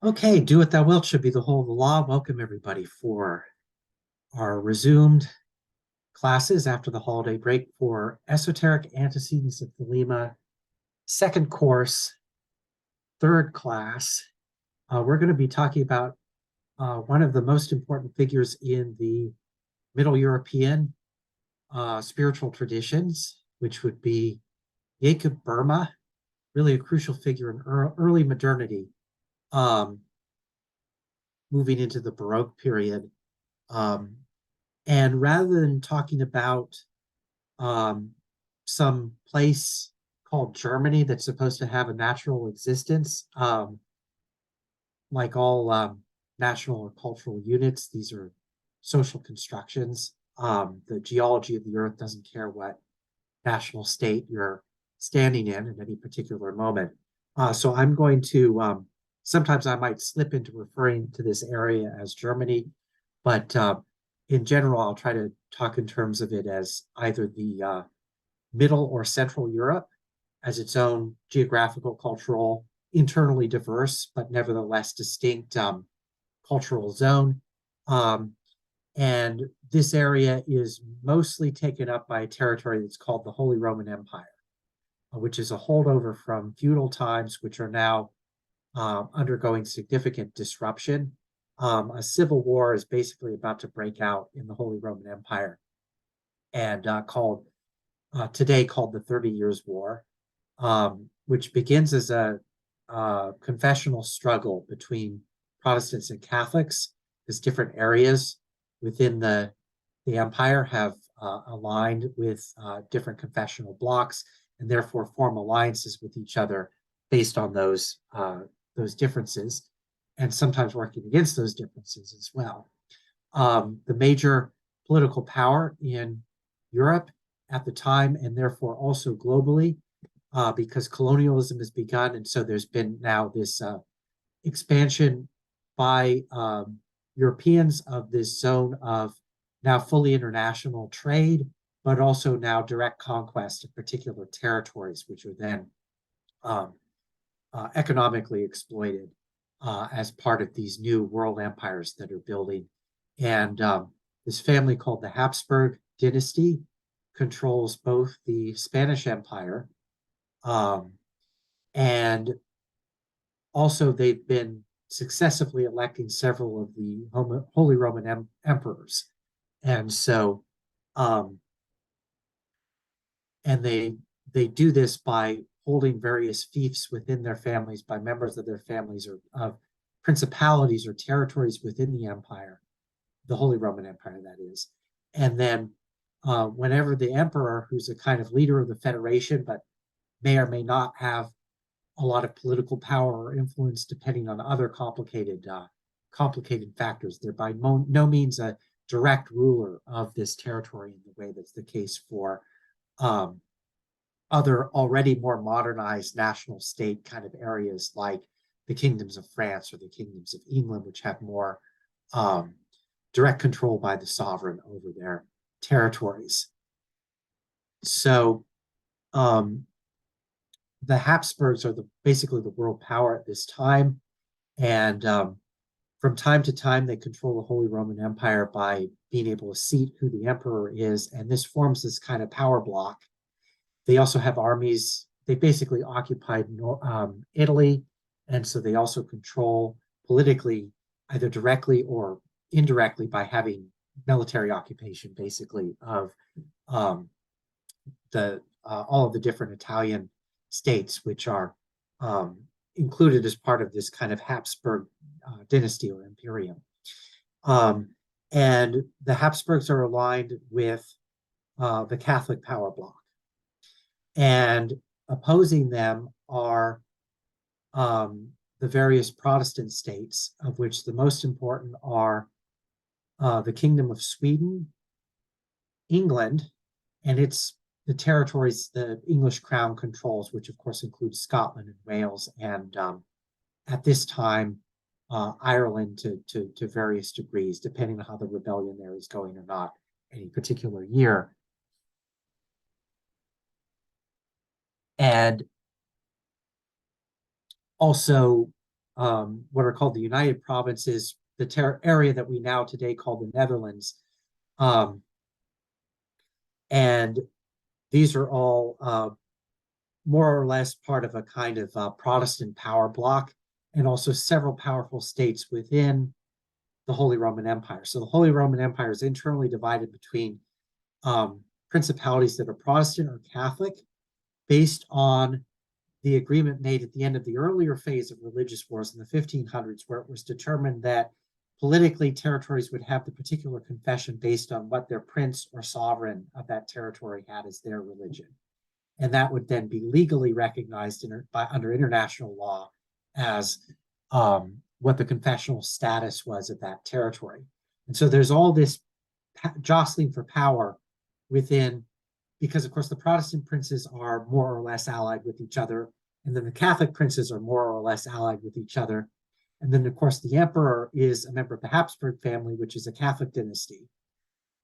Okay, do what thou wilt should be the whole of the law. Welcome everybody for our resumed classes after the holiday break for Esoteric Antecedents of Thelema, second course, third class. We're going to be talking about one of the most important figures in the Middle European spiritual traditions, which would be Jacob Boehme, really a crucial figure in early modernity, um, moving into the Baroque period. Um, And rather than talking about um, some place called Germany that's supposed to have a natural existence, like all national or cultural units, these are social constructions. The geology of the earth doesn't care what national state you're standing in at any particular moment. So I'm going to, sometimes I might slip into referring to this area as Germany, but in general, I'll try to talk in terms of it as either the Middle or Central Europe as its own geographical, cultural, internally diverse, but nevertheless distinct cultural zone. Um, and this area is mostly taken up by a territory that's called the Holy Roman Empire, which is a holdover from feudal times, which are now undergoing significant disruption. A civil war is basically about to break out in the Holy Roman Empire, and today called the 30 Years' War, which begins as a confessional struggle between Protestants and Catholics, as different areas within the empire have aligned with different confessional blocks and therefore form alliances with each other based on those differences, and sometimes working against those differences as well. The major political power in Europe at the time, and therefore also globally, because colonialism has begun, and so there's been now this expansion by Europeans of this zone of now fully international trade, but also now direct conquest of particular territories, which are then um, economically exploited as part of these new world empires that are building. And this family called the Habsburg dynasty controls both the Spanish Empire um, and also they've been successively electing several of the Holy Roman emperors. And so, um, and they do this by holding various fiefs within their families by members of their families or of principalities or territories within the empire, the Holy Roman Empire, that is. And then whenever the emperor, who's a kind of leader of the federation, but may or may not have a lot of political power or influence, depending on other complicated factors. They're by no means a direct ruler of this territory in the way that's the case for um, other already more modernized national state kind of areas like the kingdoms of France or the kingdoms of England, which have more um, direct control by the sovereign over their territories. So um, the Habsburgs are basically the world power at this time, and from time to time they control the Holy Roman Empire by being able to seat who the emperor is, and this forms this kind of power block. They also have armies. They basically occupied Italy, and so they also control politically, either directly or indirectly, by having military occupation, basically, of um, the all of the different Italian states, which are included as part of this kind of Habsburg dynasty or imperium. Um, and the Habsburgs are aligned with the Catholic power bloc. And opposing them are the various Protestant states, of which the most important are the Kingdom of Sweden, England, and it's the territories the English crown controls, which of course includes Scotland and Wales, and at this time, Ireland to various degrees, depending on how the rebellion there is going or not any particular year. And also what are called the United Provinces, the area that we now today call the Netherlands. And these are all more or less part of a kind of Protestant power bloc, and also several powerful states within the Holy Roman Empire. So the Holy Roman Empire is internally divided between principalities that are Protestant or Catholic, based on the agreement made at the end of the earlier phase of religious wars in the 1500s, where it was determined that politically territories would have the particular confession based on what their prince or sovereign of that territory had as their religion. And that would then be legally recognized under international law as what the confessional status was of that territory. And so there's all this jostling for power within, because of course the Protestant princes are more or less allied with each other, and then the Catholic princes are more or less allied with each other. And then of course the emperor is a member of the Habsburg family, which is a Catholic dynasty.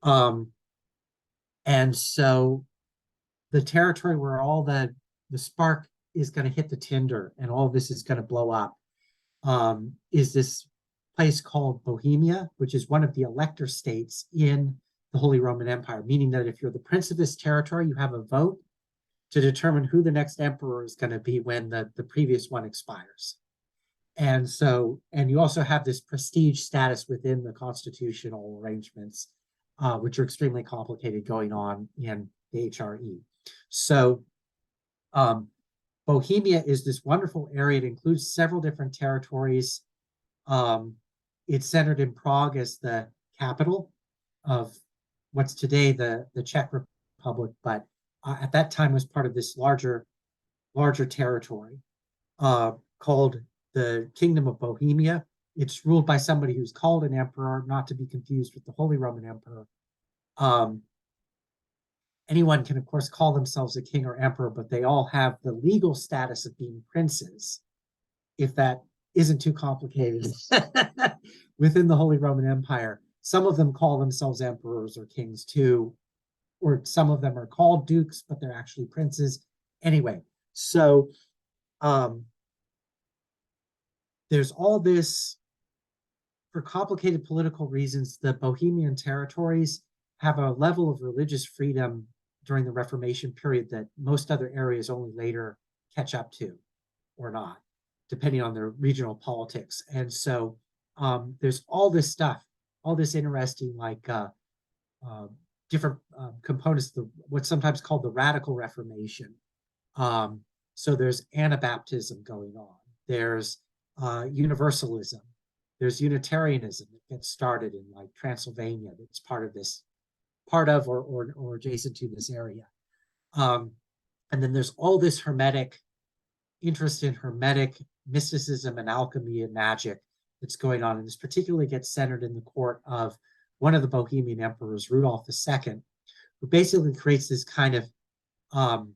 And so the territory where all the spark is going to hit the tinder and all this is going to blow up is this place called Bohemia, which is one of the elector states in the Holy Roman Empire, meaning that if you're the prince of this territory, you have a vote to determine who the next emperor is going to be when the previous one expires. And so, and you also have this prestige status within the constitutional arrangements, which are extremely complicated going on in the HRE. So Bohemia is this wonderful area. It includes several different territories. It's centered in Prague as the capital of what's today the Czech Republic, but at that time was part of this larger territory called the Kingdom of Bohemia. It's ruled by somebody who's called an emperor, not to be confused with the Holy Roman Emperor. Anyone can, of course, call themselves a king or emperor, but they all have the legal status of being princes, if that isn't too complicated, within the Holy Roman Empire. Some of them call themselves emperors or kings too, or some of them are called dukes, but they're actually princes. Anyway, so there's all this, for complicated political reasons, the Bohemian territories have a level of religious freedom during the Reformation period that most other areas only later catch up to, or not, depending on their regional politics. And so there's all this stuff, all this interesting, like different components of what's sometimes called the Radical Reformation. So there's Anabaptism going on. There's Universalism. There's Unitarianism that gets started in like Transylvania. That's part of or adjacent to this area. And then there's all this Hermetic interest in Hermetic mysticism and alchemy and magic that's going on. And this particularly gets centered in the court of one of the Bohemian emperors, Rudolf II, who basically creates this kind of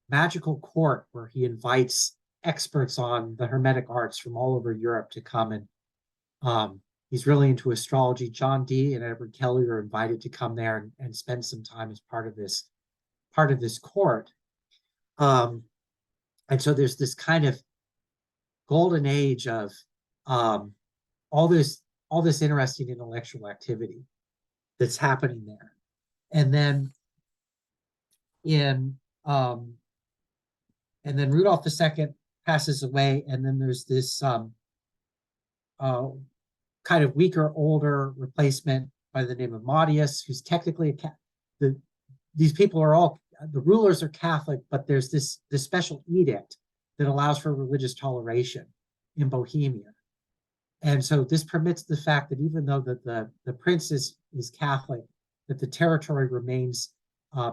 magical court where he invites experts on the Hermetic arts from all over Europe to come, and he's really into astrology. John Dee and Edward Kelly are invited to come there and spend some time as part of this court. And so there's this kind of golden age of all this interesting intellectual activity that's happening there. And then Rudolf II passes away, and then there's this kind of weaker, older replacement by the name of Maudius, who's technically these people are all, the rulers are Catholic, but there's this special edict that allows for religious toleration in Bohemia. And so this permits the fact that even though the prince is Catholic, that the territory remains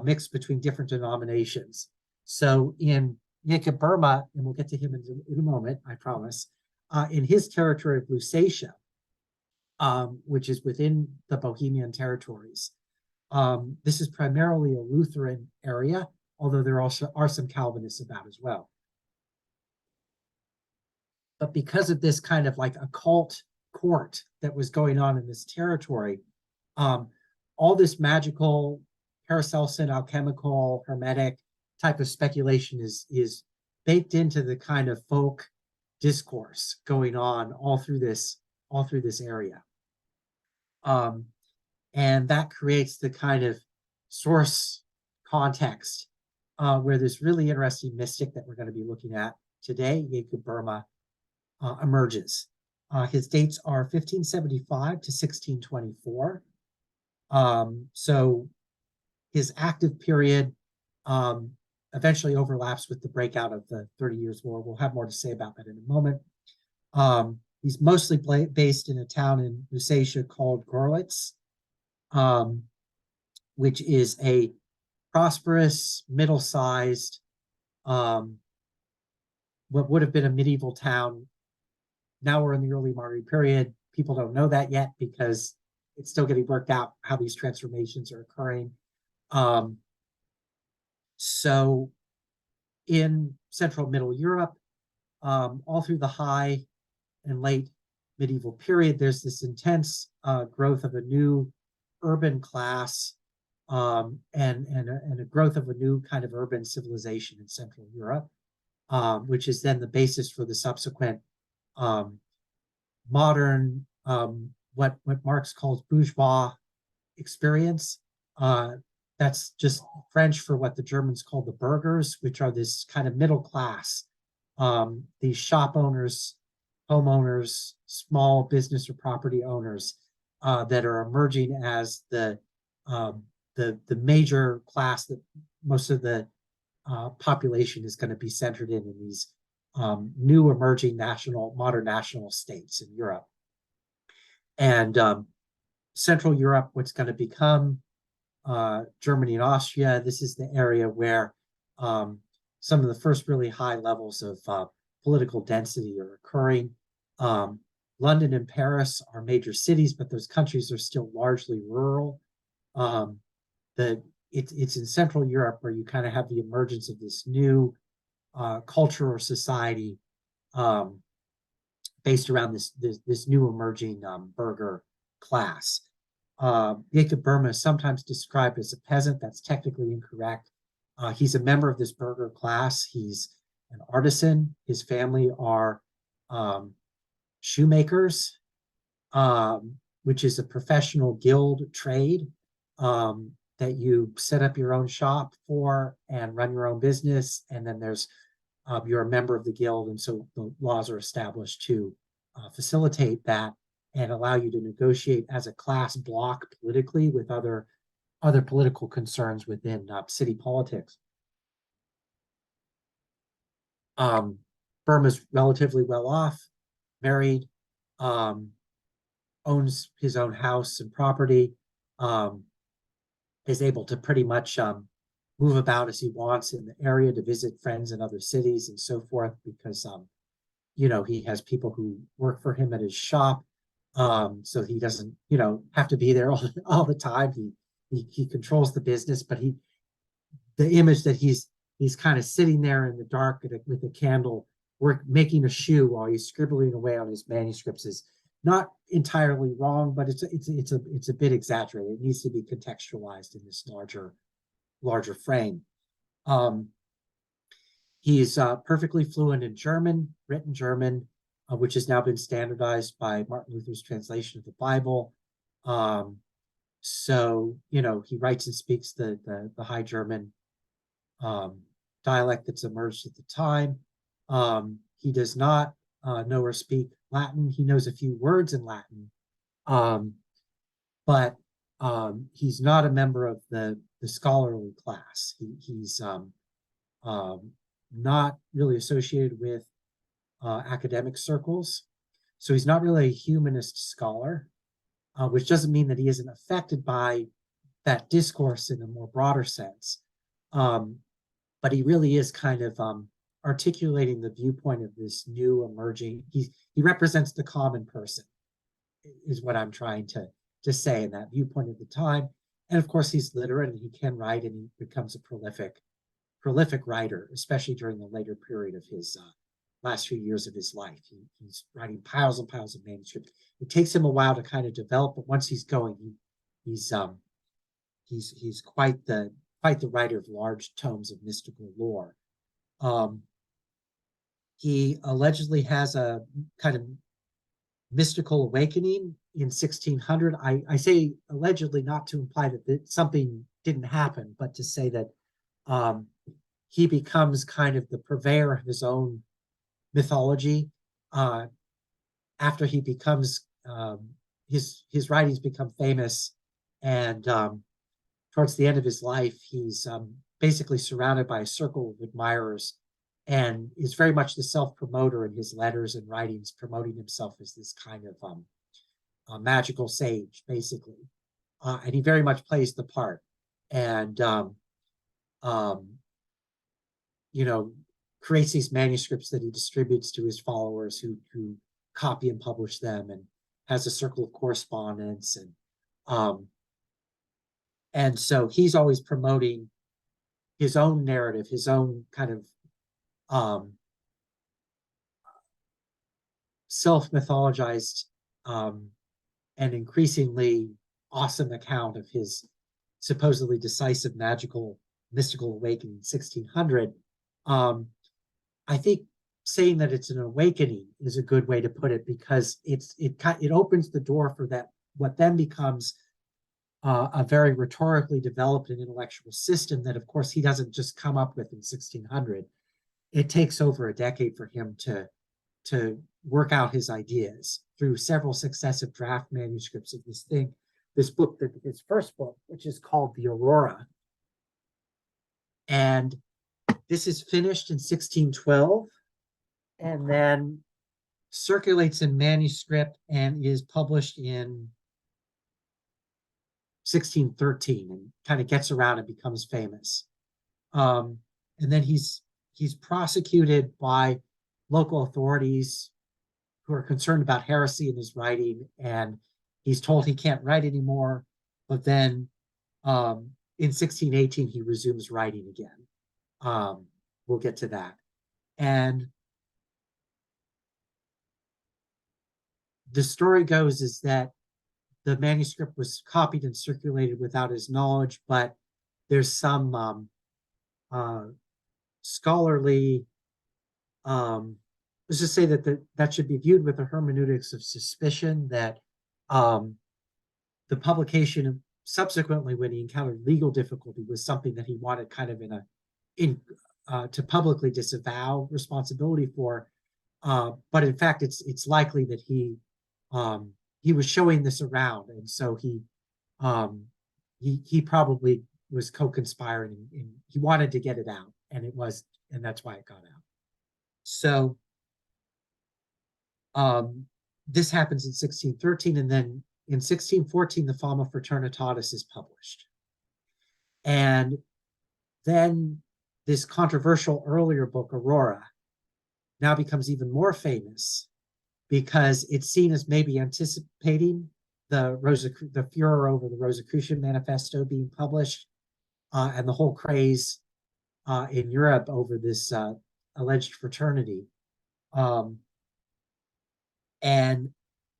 mixed between different denominations. So in Boehme, and we'll get to him in a moment, I promise, in his territory of Lusatia, which is within the Bohemian territories, this is primarily a Lutheran area, although there also are some Calvinists about as well. But because of this kind of like occult court that was going on in this territory, all this magical, Paracelsian, alchemical, hermetic type of speculation is baked into the kind of folk discourse going on all through this area. And that creates the kind of source context where this really interesting mystic that we're going to be looking at today, Jacob Boehme, emerges. His dates are 1575 to 1624. So his active period eventually overlaps with the breakout of the 30 Years' War. We'll have more to say about that in a moment. He's mostly based in a town in Lusatia called Görlitz, which is a prosperous, middle-sized, what would have been a medieval town. Now we're in the early modern period. People don't know that yet because it's still getting worked out how these transformations are occurring. So in Central Middle Europe, all through the high and late medieval period, there's this intense growth of a new urban class and a growth of a new kind of urban civilization in Central Europe, which is then the basis for the subsequent modern, what Marx calls bourgeois experience. That's just French for what the Germans call the burghers, which are this kind of middle class. These shop owners, homeowners, small business or property owners that are emerging as the major class that most of the population is going to be centered in these new emerging modern national states in Europe. And Central Europe, what's going to become Germany and Austria, this is the area where some of the first really high levels of political density are occurring. London and Paris are major cities, but those countries are still largely rural. It's in Central Europe where you kind of have the emergence of this new culture or society based around this new emerging burgher class. Jacob Boehme is sometimes described as a peasant. That's technically incorrect. He's a member of this burgher class. He's an artisan. His family are shoemakers, which is a professional guild trade that you set up your own shop for and run your own business. And then you're a member of the guild. And so the laws are established to facilitate that and allow you to negotiate as a class block politically with other political concerns within city politics. Boehme's relatively well off, married, owns his own house and property, is able to pretty much move about as he wants in the area to visit friends in other cities and so forth, because he has people who work for him at his shop, so he doesn't have to be there all the time. He controls the business, but the image that he's kind of sitting there in the dark with a candle, making a shoe while he's scribbling away on his manuscripts is not entirely wrong, but it's a bit exaggerated. It needs to be contextualized in this larger frame. He's perfectly fluent in German, written German, which has now been standardized by Martin Luther's translation of the Bible. So he writes and speaks the High German dialect that's emerged at the time. He does not know or speak Latin. He knows a few words in Latin, but he's not a member of the scholarly class. He's not really associated with academic circles. So he's not really a humanist scholar, which doesn't mean that he isn't affected by that discourse in a more broader sense. But he really is kind of articulating the viewpoint of this new emerging. He represents the common person, is what I'm trying to say in that viewpoint of the time. And of course, he's literate and he can write, and he becomes a prolific writer, especially during the later period of his last few years of his life. He's writing piles and piles of manuscripts. It takes him a while to kind of develop, but once he's going, he's quite the writer of large tomes of mystical lore. He allegedly has a kind of mystical awakening in 1600. I say allegedly not to imply that something didn't happen, but to say that um, he becomes kind of the purveyor of his own mythology uh, after he becomes his writings become famous, and towards the end of his life, he's basically surrounded by a circle of admirers, and is very much the self-promoter in his letters and writings, promoting himself as this kind of magical sage, basically. And he very much plays the part. And um, you know, creates these manuscripts that he distributes to his followers who copy and publish them, and has a circle of correspondence, um, and so he's always promoting his own narrative, his own kind of um, self-mythologized and increasingly awesome account of his supposedly decisive magical mystical awakening in 1600. um, I think saying that it's an awakening is a good way to put it, because it opens the door for that what then becomes a very rhetorically developed and intellectual system that, of course, he doesn't just come up with in 1600. It takes over a decade for him to work out his ideas through several successive draft manuscripts of this book, his first book, which is called the Aurora. And this is finished in 1612, and then circulates in manuscript and is published in 1613, and kind of gets around and becomes famous. Um, and then he's prosecuted by local authorities who are concerned about heresy in his writing, and he's told he can't write anymore. But then in 1618, he resumes writing again. We'll get to that. And the story goes is that the manuscript was copied and circulated without his knowledge, but there's some uh, scholarly, let's just say that should be viewed with the hermeneutics of suspicion, that um, the publication subsequently, when he encountered legal difficulty, was something that he wanted kind of to publicly disavow responsibility for. But in fact, it's likely that he was showing this around, and so um, he probably was co-conspiring, and he wanted to get it out, and that's why it got out. So this happens in 1613, and then in 1614, the Fama Fraternitatis is published, and then this controversial earlier book, Aurora, now becomes even more famous because it's seen as maybe anticipating the furor over the Rosicrucian Manifesto being published, and the whole craze in Europe over this alleged fraternity. And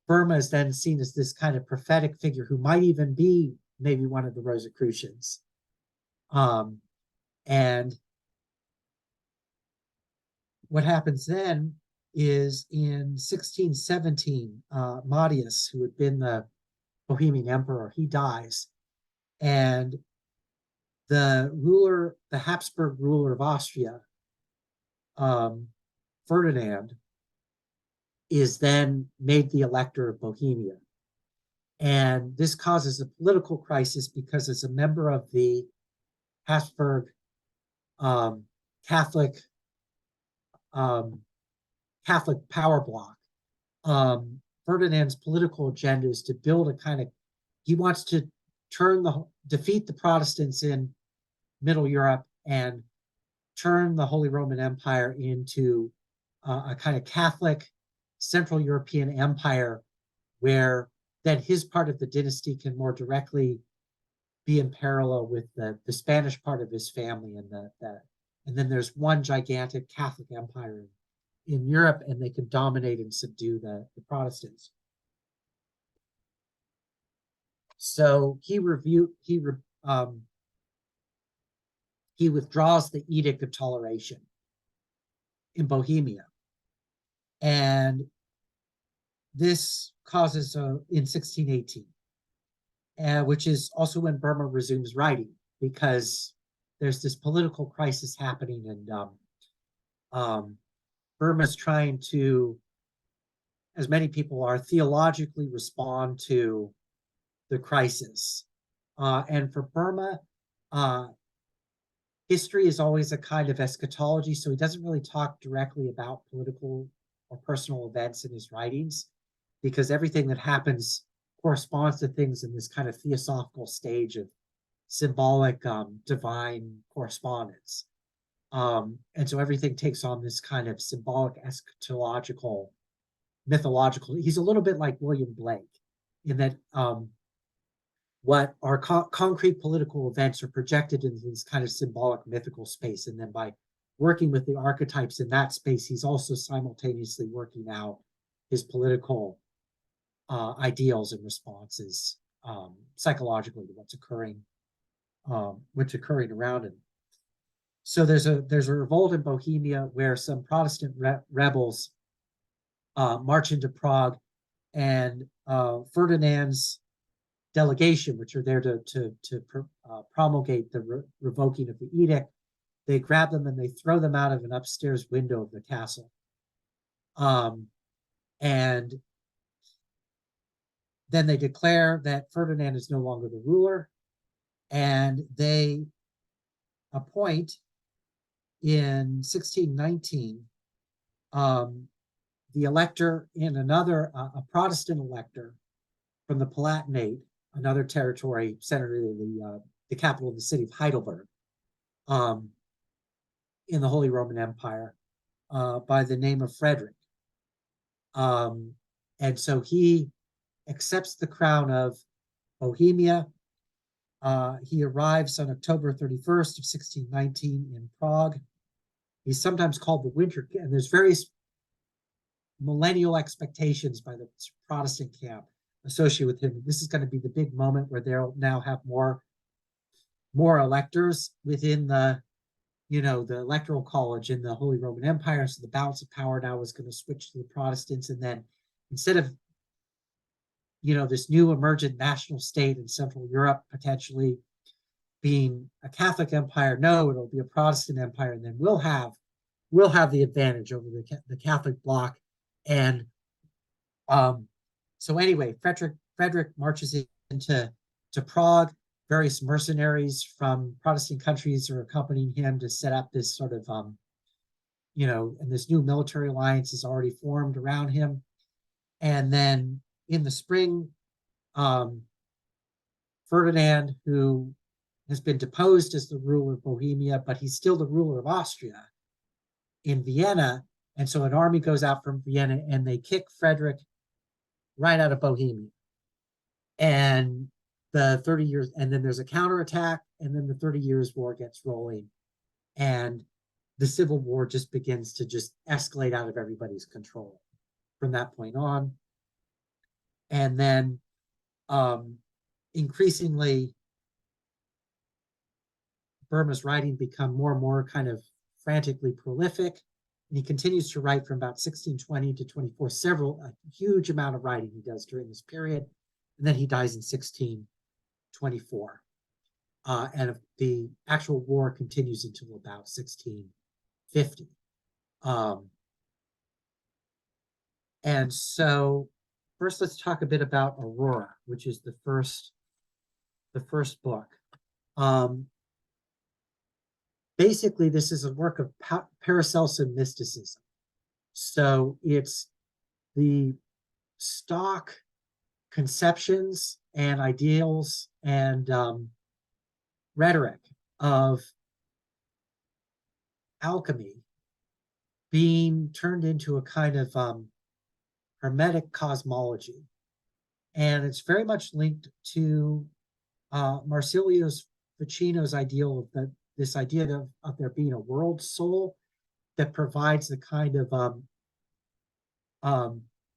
Boehme is then seen as this kind of prophetic figure who might even be maybe one of the Rosicrucians. And what happens then is in 1617, Matthias, who had been the Bohemian emperor, he dies. And the Habsburg ruler of Austria, Ferdinand, is then made the elector of Bohemia. And this causes a political crisis because, as a member of the Habsburg Catholic Catholic power bloc, Ferdinand's political agenda is to build a kind of, he wants to defeat the Protestants in Middle Europe and turn the Holy Roman Empire into a kind of Catholic Central European empire, where then his part of the dynasty can more directly be in parallel with the Spanish part of his family, and then there's one gigantic Catholic empire in Europe, and they can dominate and subdue the Protestants. So he withdraws the Edict of Toleration in Bohemia, And this causes in 1618, which is also when Burma resumes writing, because there's this political crisis happening, and Burma's trying to, as many people are, theologically respond to the crisis. And for Burma, history is always a kind of eschatology, so he doesn't really talk directly about political or personal events in his writings, because everything that happens corresponds to things in this kind of theosophical stage of symbolic divine correspondence. And so everything takes on this kind of symbolic, eschatological, mythological. He's a little bit like William Blake in that what are concrete political events are projected in this kind of symbolic, mythical space. And then by working with the archetypes in that space, he's also simultaneously working out his political ideals and responses psychologically to what's occurring around him. So there's a revolt in Bohemia where some Protestant rebels march into Prague, and Ferdinand's delegation, which are there to promulgate the revoking of the edict, they grab them and they throw them out of an upstairs window of the castle. And then they declare that Ferdinand is no longer the ruler, and they appoint in 1619 the elector in another, a Protestant elector from the Palatinate, another territory centered in the capital of the city of Heidelberg, in the Holy Roman Empire, by the name of Frederick. And so he accepts the crown of Bohemia. He arrives on October 31st of 1619 in Prague. He's sometimes called the Winter, and there's various millennial expectations by the Protestant camp associated with him. This is going to be the big moment where they'll now have more electors within the electoral college in the Holy Roman Empire. So the balance of power now is going to switch to the Protestants, and then instead of this new emergent national state in Central Europe potentially being a Catholic empire, no, it'll be a Protestant empire, and then we'll have the advantage over the Catholic bloc. And so anyway, Frederick marches into Prague. Various mercenaries from Protestant countries are accompanying him to set up this sort of and this new military alliance is already formed around him. And then in the spring, Ferdinand, who has been deposed as the ruler of Bohemia, but he's still the ruler of Austria in Vienna. And so an army goes out from Vienna and they kick Frederick right out of Bohemia. And the 30 years, and then there's a counterattack, and then the 30 Years' War gets rolling. And the Civil War just begins to just escalate out of everybody's control from that point on. And then increasingly, Boehme's writing become more and more kind of frantically prolific. And he continues to write from about 1620 to 24, a huge amount of writing he does during this period. And then he dies in 1624. And the actual war continues until about 1650. And so first, let's talk a bit about Aurora, which is the first book. Basically, this is a work of Paracelsian mysticism. So it's the stock conceptions and ideals and rhetoric of alchemy being turned into a kind of hermetic cosmology. And it's very much linked to Marsilio Ficino's ideal of this idea of there being a world soul that provides the kind of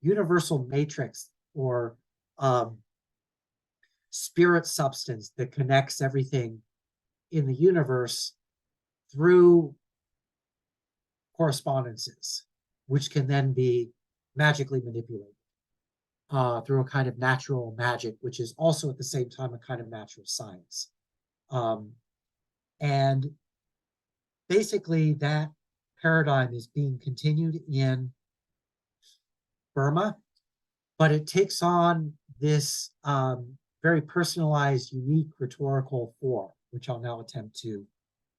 universal matrix or spirit substance that connects everything in the universe through correspondences. which can then be magically manipulated through a kind of natural magic, which is also at the same time a kind of natural science. And basically that paradigm is being continued in Burma, but it takes on this very personalized, unique rhetorical form, which I'll now attempt to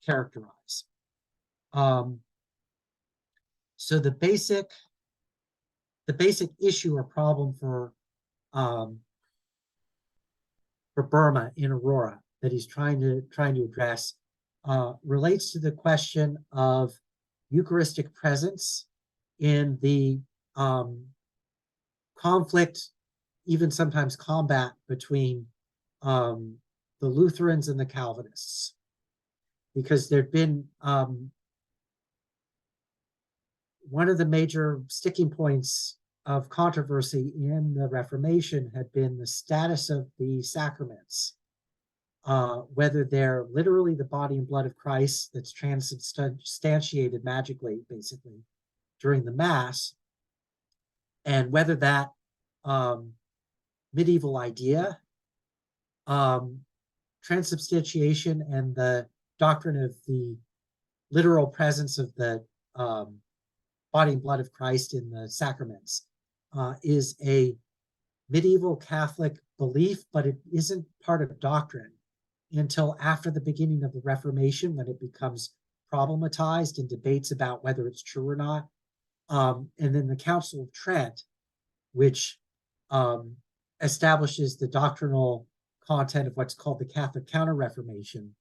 characterize. So the basic issue or problem for Burma in Aurora that he's trying to address relates to the question of Eucharistic presence in the conflict, even sometimes combat, between the Lutherans and the Calvinists, because there'd been one of the major sticking points of controversy in the Reformation had been the status of the sacraments, whether they're literally the body and blood of Christ that's transubstantiated magically, basically, during the Mass, and whether that medieval idea, transubstantiation and the doctrine of the literal presence of the body and blood of Christ in the sacraments, is a medieval Catholic belief, but it isn't part of doctrine until after the beginning of the Reformation, when it becomes problematized in debates about whether it's true or not. And then the Council of Trent, which establishes the doctrinal content of what's called the Catholic Counter-Reformation,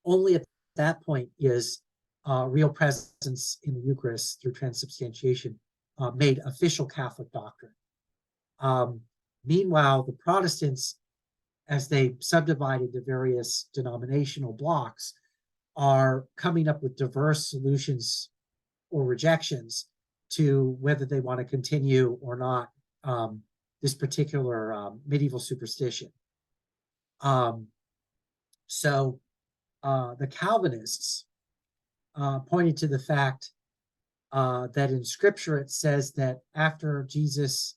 only at that point is real presence in the Eucharist through transubstantiation made official Catholic doctrine. Meanwhile, the Protestants, as they subdivide into various denominational blocks, are coming up with diverse solutions or rejections to whether they want to continue or not this particular medieval superstition. So the Calvinists pointed to the fact that in Scripture it says that after Jesus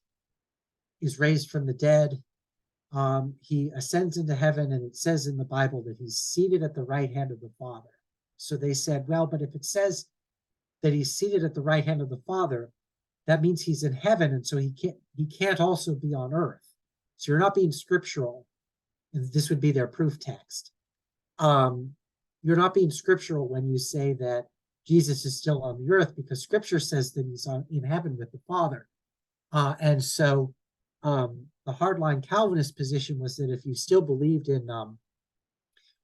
is raised from the dead, he ascends into heaven, and it says in the Bible that he's seated at the right hand of the Father. So they said, well, but if it says that he's seated at the right hand of the Father, that means he's in heaven, and so he can't also be on earth. So you're not being scriptural, and this would be their proof text. You're not being scriptural when you say that Jesus is still on the earth, because Scripture says that he's in heaven with the Father. And so the hardline Calvinist position was that if you still believed in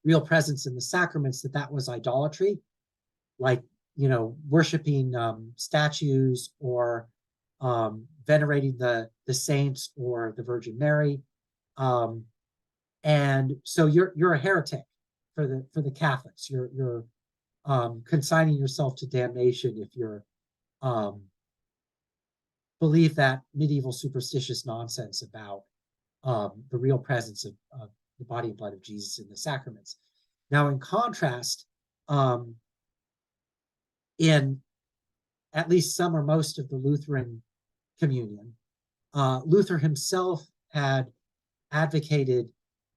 real presence in the sacraments, that was idolatry, like, worshiping statues or venerating the saints or the Virgin Mary, and so you're a heretic for the Catholics. You're consigning yourself to damnation if you're believe that medieval superstitious nonsense about the real presence of the body and blood of Jesus in the sacraments. Now, in contrast, in at least some or most of the Lutheran communion, Luther himself had advocated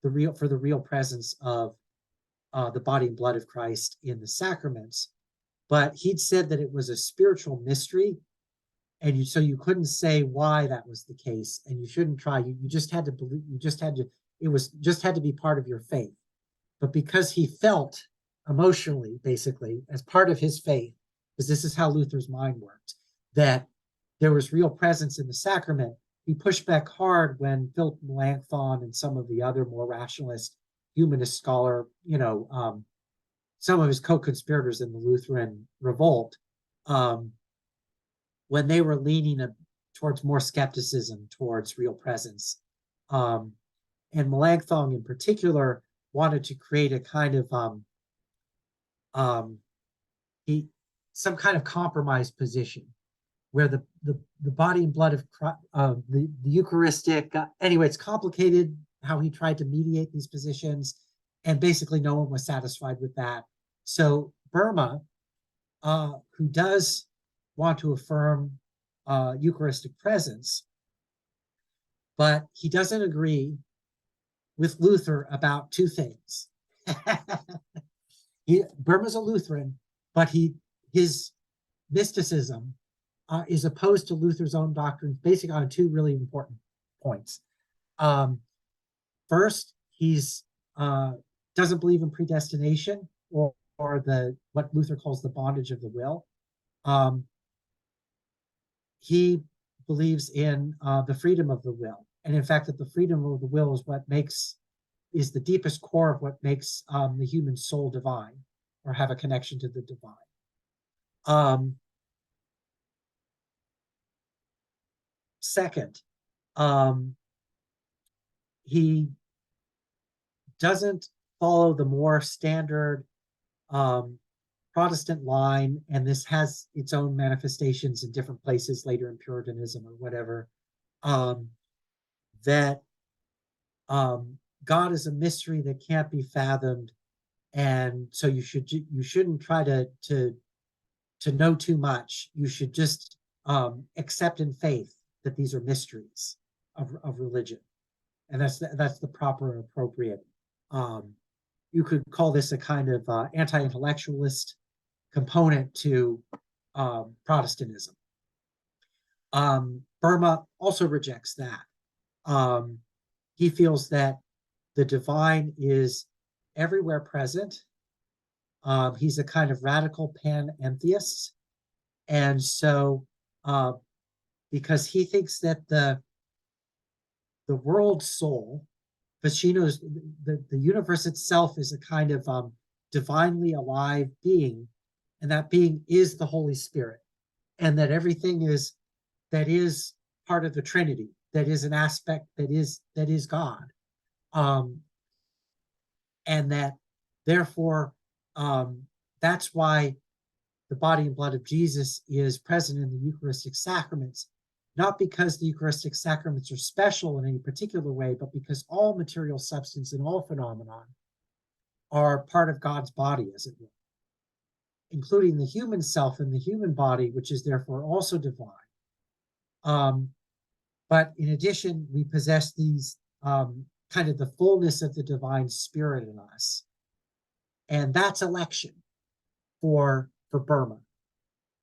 for the real presence of the body and blood of Christ in the sacraments, but he'd said that it was a spiritual mystery, and so you couldn't say why that was the case, and you shouldn't try. You just had to believe. It was just had to be part of your faith. But because he felt emotionally, basically, as part of his faith, because this is how Luther's mind worked, that there was real presence in the sacrament, he pushed back hard when Philip Melanchthon and some of the other more rationalist humanist scholar, some of his co-conspirators in the Lutheran revolt, when they were leaning towards more skepticism towards real presence. And Melanchthon in particular wanted to create a kind of some kind of compromised position where the body and blood of the Eucharistic, anyway, it's complicated how he tried to mediate these positions, and basically no one was satisfied with that. So Boehme, who does want to affirm Eucharistic presence, but he doesn't agree with Luther about two things. Boehme's a Lutheran, but his mysticism is opposed to Luther's own doctrines, basically on two really important points. First, he's doesn't believe in predestination or the what Luther calls the bondage of the will. He believes in the freedom of the will, and in fact, that the freedom of the will is the deepest core of what makes the human soul divine, or have a connection to the divine. Second, he doesn't follow the more standard Protestant line, and this has its own manifestations in different places later in Puritanism or whatever, that God is a mystery that can't be fathomed, and so you shouldn't try to know too much. You should just accept in faith that these are mysteries of religion, and that's the proper and appropriate. You could call this a kind of anti-intellectualist component to Protestantism. Boehme also rejects that. He feels that the divine is everywhere present. He's a kind of radical panentheist, and so because he thinks that the world soul, Ficino's, the universe itself is a kind of divinely alive being, and that being is the Holy Spirit, and that everything that is part of the Trinity, that is an aspect that is God, and that therefore that's why the body and blood of Jesus is present in the Eucharistic sacraments, not because the Eucharistic sacraments are special in any particular way, but because all material substance and all phenomenon are part of God's body, as it were, including the human self and the human body, which is therefore also divine. But in addition, we possess these kind of the fullness of the divine spirit in us. And that's election for Boehme.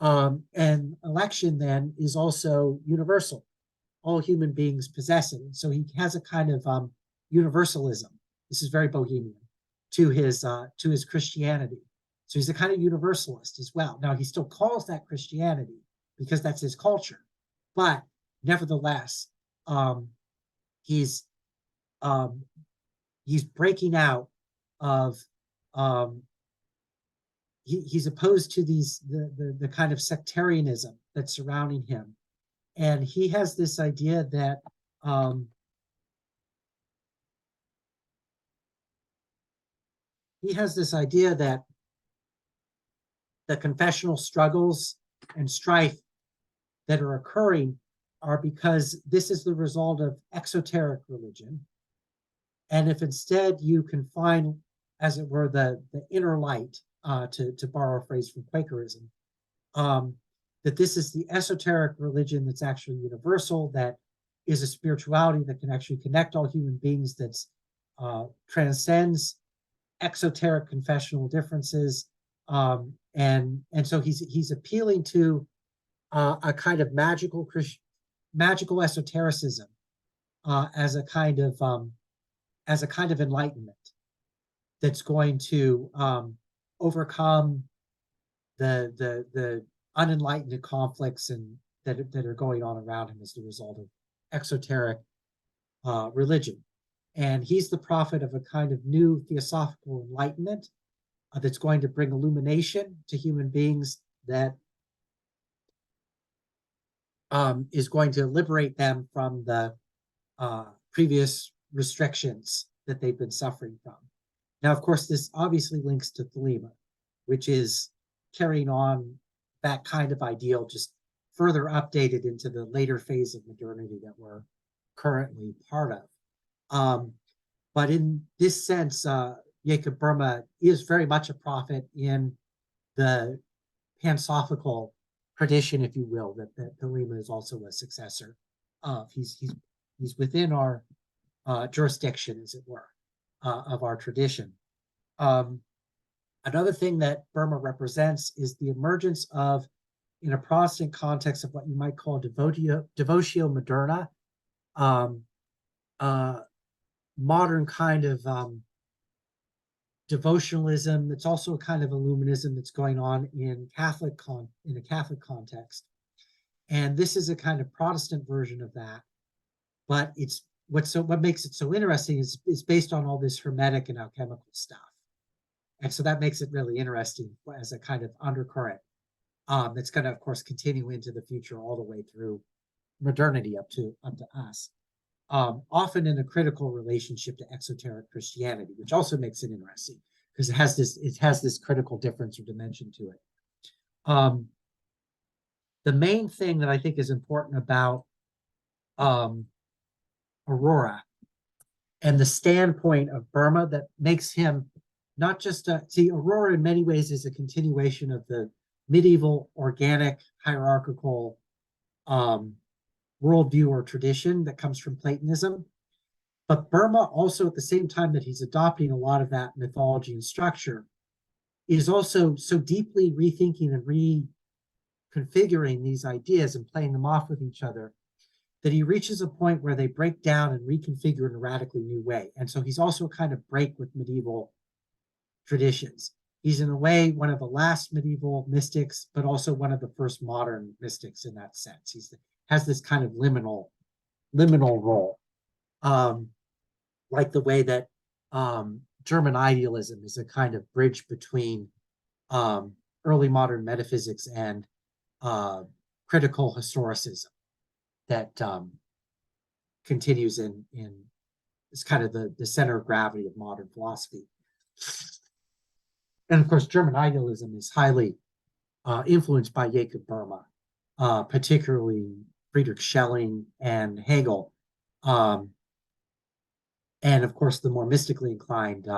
And election then is also universal. All human beings possess it. And so he has a kind of universalism. This is very Bohemian to his Christianity. So he's a kind of universalist as well. Now he still calls that Christianity because that's his culture, but nevertheless, he's breaking out of he's opposed to the kind of sectarianism that's surrounding him, and he has this idea that the confessional struggles and strife that are occurring are because this is the result of exoteric religion, and if instead you can find, as it were, the inner light, to borrow a phrase from Quakerism, that this is the esoteric religion that's actually universal, that is a spirituality that can actually connect all human beings, that transcends exoteric confessional differences, and so he's appealing to a kind of magical esotericism as a kind of enlightenment that's going to overcome the unenlightened conflicts and that are going on around him as the result of exoteric religion. And he's the prophet of a kind of new theosophical enlightenment that's going to bring illumination to human beings, that is going to liberate them from the previous restrictions that they've been suffering from. Now, of course, this obviously links to Thelema, which is carrying on that kind of ideal, just further updated into the later phase of modernity that we're currently part of. But in this sense, Jacob Boehme is very much a prophet in the pansophical tradition, if you will, that Thelema is also a successor of. He's within our jurisdiction, as it were, of our tradition. Another thing that Boehme represents is the emergence of, in a Protestant context, of what you might call devotio moderna, modern kind of devotionalism. It's also a kind of illuminism that's going on in a Catholic context. And this is a kind of Protestant version of that. But it's what makes it so interesting is based on all this hermetic and alchemical stuff. And so that makes it really interesting as a kind of undercurrent that's going to, of course, continue into the future all the way through modernity up to us. Often in a critical relationship to exoteric Christianity, which also makes it interesting because it has this critical difference or dimension to it. The main thing that I think is important about Aurora and the standpoint of Boehme that makes him not just Aurora in many ways is a continuation of the medieval organic hierarchical worldview or tradition that comes from Platonism. But Boehme also, at the same time that he's adopting a lot of that mythology and structure, is also so deeply rethinking and reconfiguring these ideas and playing them off with each other that he reaches a point where they break down and reconfigure in a radically new way. And so he's also a kind of break with medieval traditions. He's in a way one of the last medieval mystics, but also one of the first modern mystics in that sense. He has this kind of liminal role, like the way that German idealism is a kind of bridge between early modern metaphysics and critical historicism that continues in is kind of the center of gravity of modern philosophy. And of course, German idealism is highly influenced by Jacob Boehme, particularly Friedrich Schelling and Hegel. And of course, the more mystically inclined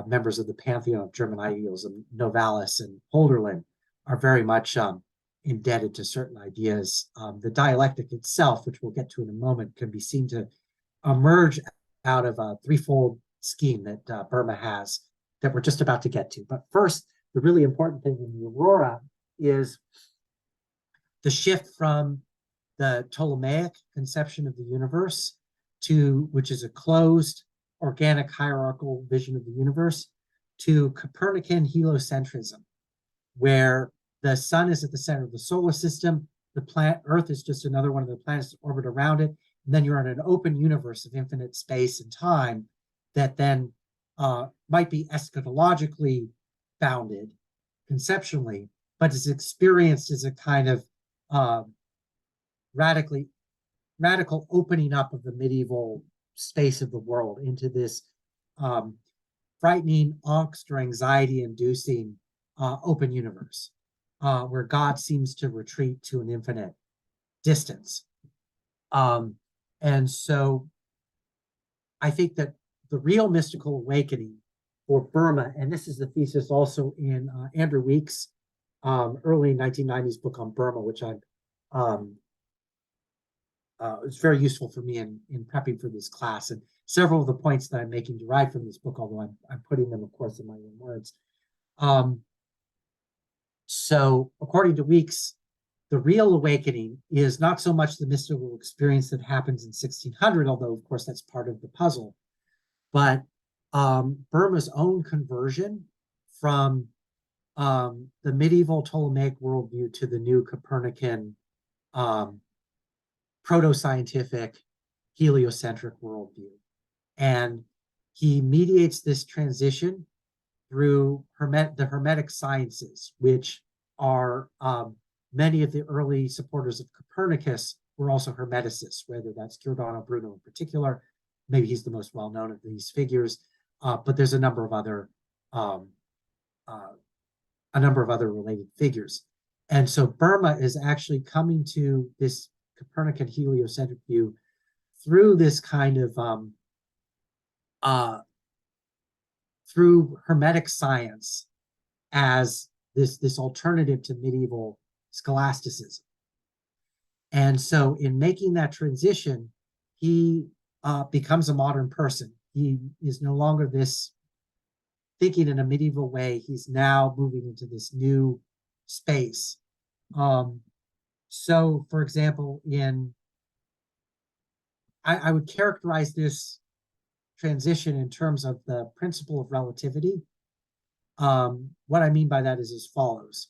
members of the pantheon of German idealism, Novalis and Hölderlin, are very much indebted to certain ideas. The dialectic itself, which we'll get to in a moment, can be seen to emerge out of a threefold scheme that Boehme has that we're just about to get to. But first, the really important thing in the Aurora is the shift from the Ptolemaic conception of the universe to, which is a closed, organic, hierarchical vision of the universe, to Copernican heliocentrism, where the sun is at the center of the solar system, the planet Earth is just another one of the planets that orbit around it, and then you're in an open universe of infinite space and time that then might be eschatologically bounded conceptually, but is experienced as a kind of radical opening up of the medieval space of the world into this frightening, angst or anxiety-inducing open universe, where God seems to retreat to an infinite distance. And so I think that the real mystical awakening for Boehme, and this is the thesis also in Andrew Week's early 1990s book on Boehme, which it's very useful for me in prepping for this class. And several of the points that I'm making derive from this book, although I'm putting them, of course, in my own words. So according to Weeks, the real awakening is not so much the mystical experience that happens in 1600, although, of course, that's part of the puzzle, but Boehme's own conversion from the medieval Ptolemaic worldview to the new Copernican proto-scientific heliocentric worldview. And he mediates this transition through the Hermetic sciences, which are many of the early supporters of Copernicus were also Hermeticists, whether that's Giordano Bruno in particular. Maybe he's the most well-known of these figures, but there's a number of other related figures. And so Boehme is actually coming to this Copernican heliocentric view through this kind of through Hermetic science as this alternative to medieval scholasticism. And so in making that transition, he becomes a modern person. He is no longer this thinking in a medieval way. He's now moving into this new space. So, for example, I would characterize this transition in terms of the principle of relativity. What I mean by that is as follows.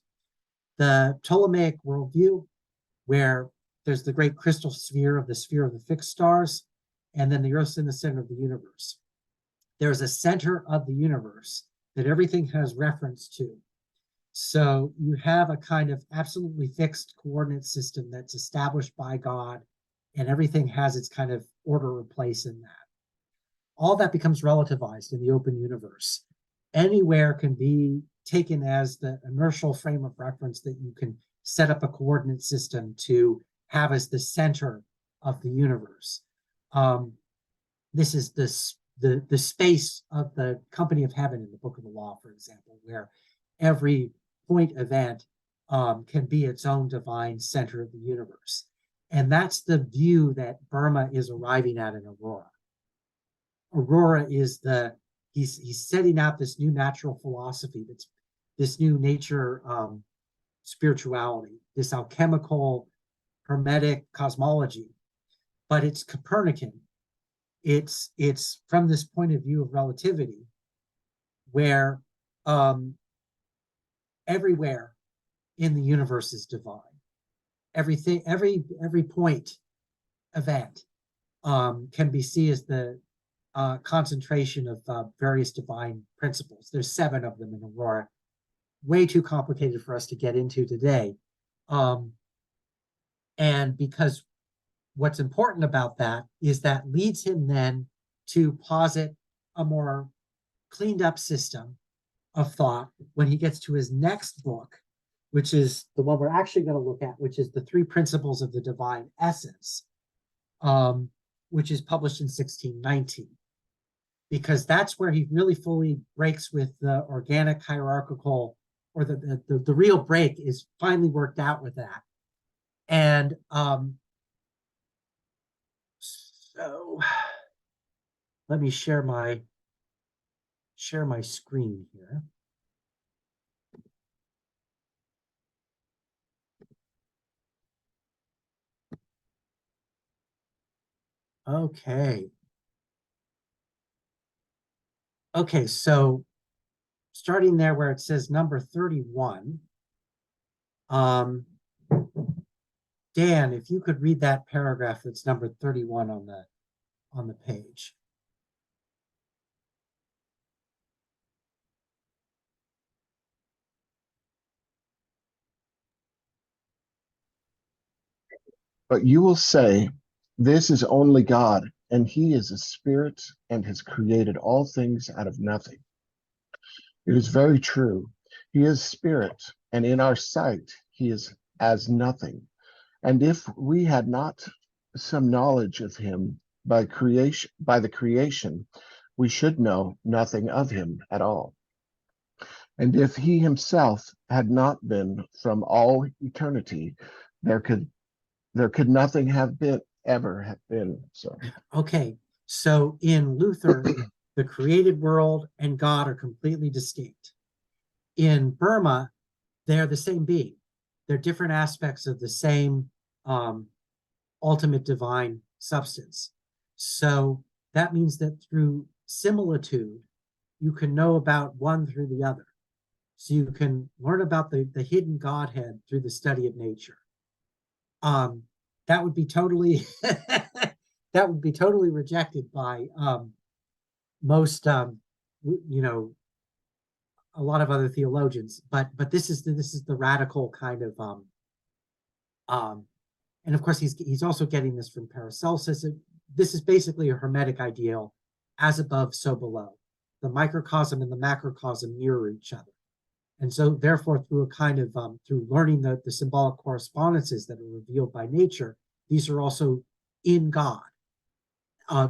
The Ptolemaic worldview, where there's the great crystal sphere of the fixed stars, and then the Earth's in the center of the universe. There's a center of the universe that everything has reference to. So you have a kind of absolutely fixed coordinate system that's established by God, and everything has its kind of order or place in that. All that becomes relativized in the open universe. Anywhere can be taken as the inertial frame of reference that you can set up a coordinate system to have as the center of the universe. This is the space of the company of heaven in the Book of the Law, for example, where every point event can be its own divine center of the universe. And that's the view that Boehme is arriving at in Errata. Errata is he's setting out this new natural philosophy, that's this new nature spirituality, this alchemical hermetic cosmology, but it's Copernican. It's from this point of view of relativity, where everywhere in the universe is divine. Everything, every point event can be seen as the concentration of various divine principles. There's 7 of them in Errata. Way too complicated for us to get into today. And because what's important about that is that leads him then to posit a more cleaned up system of thought when he gets to his next book, which is the one we're actually going to look at, which is the 3 Principles of the Divine Essence, which is published in 1619. Because that's where he really fully breaks with the organic hierarchical, or the real break is finally worked out with that. And so let me share my screen here. Okay. Okay, so starting there where it says number 31, Dan, if you could read that paragraph that's number 31 on the page. But you will say, this is only God, and he is a spirit and has created all things out of nothing. It is very true. He is spirit, and in our sight he is as nothing. And if we had not some knowledge of him by the creation, we should know nothing of him at all. And if he himself had not been from all eternity, there could nothing have been ever have been. So okay, so in Luther, the created world and God are completely distinct. In Boehme, they're the same being. They're different aspects of the same ultimate divine substance. So that means that through similitude, you can know about one through the other. So you can learn about the hidden Godhead through the study of nature. That would be totally rejected by most a lot of other theologians, but this is the radical kind of and of course he's also getting this from Paracelsus. This is basically a hermetic ideal, as above so below. The microcosm and the macrocosm mirror each other, and so therefore through a kind of through learning the symbolic correspondences that are revealed by nature, these are also in God.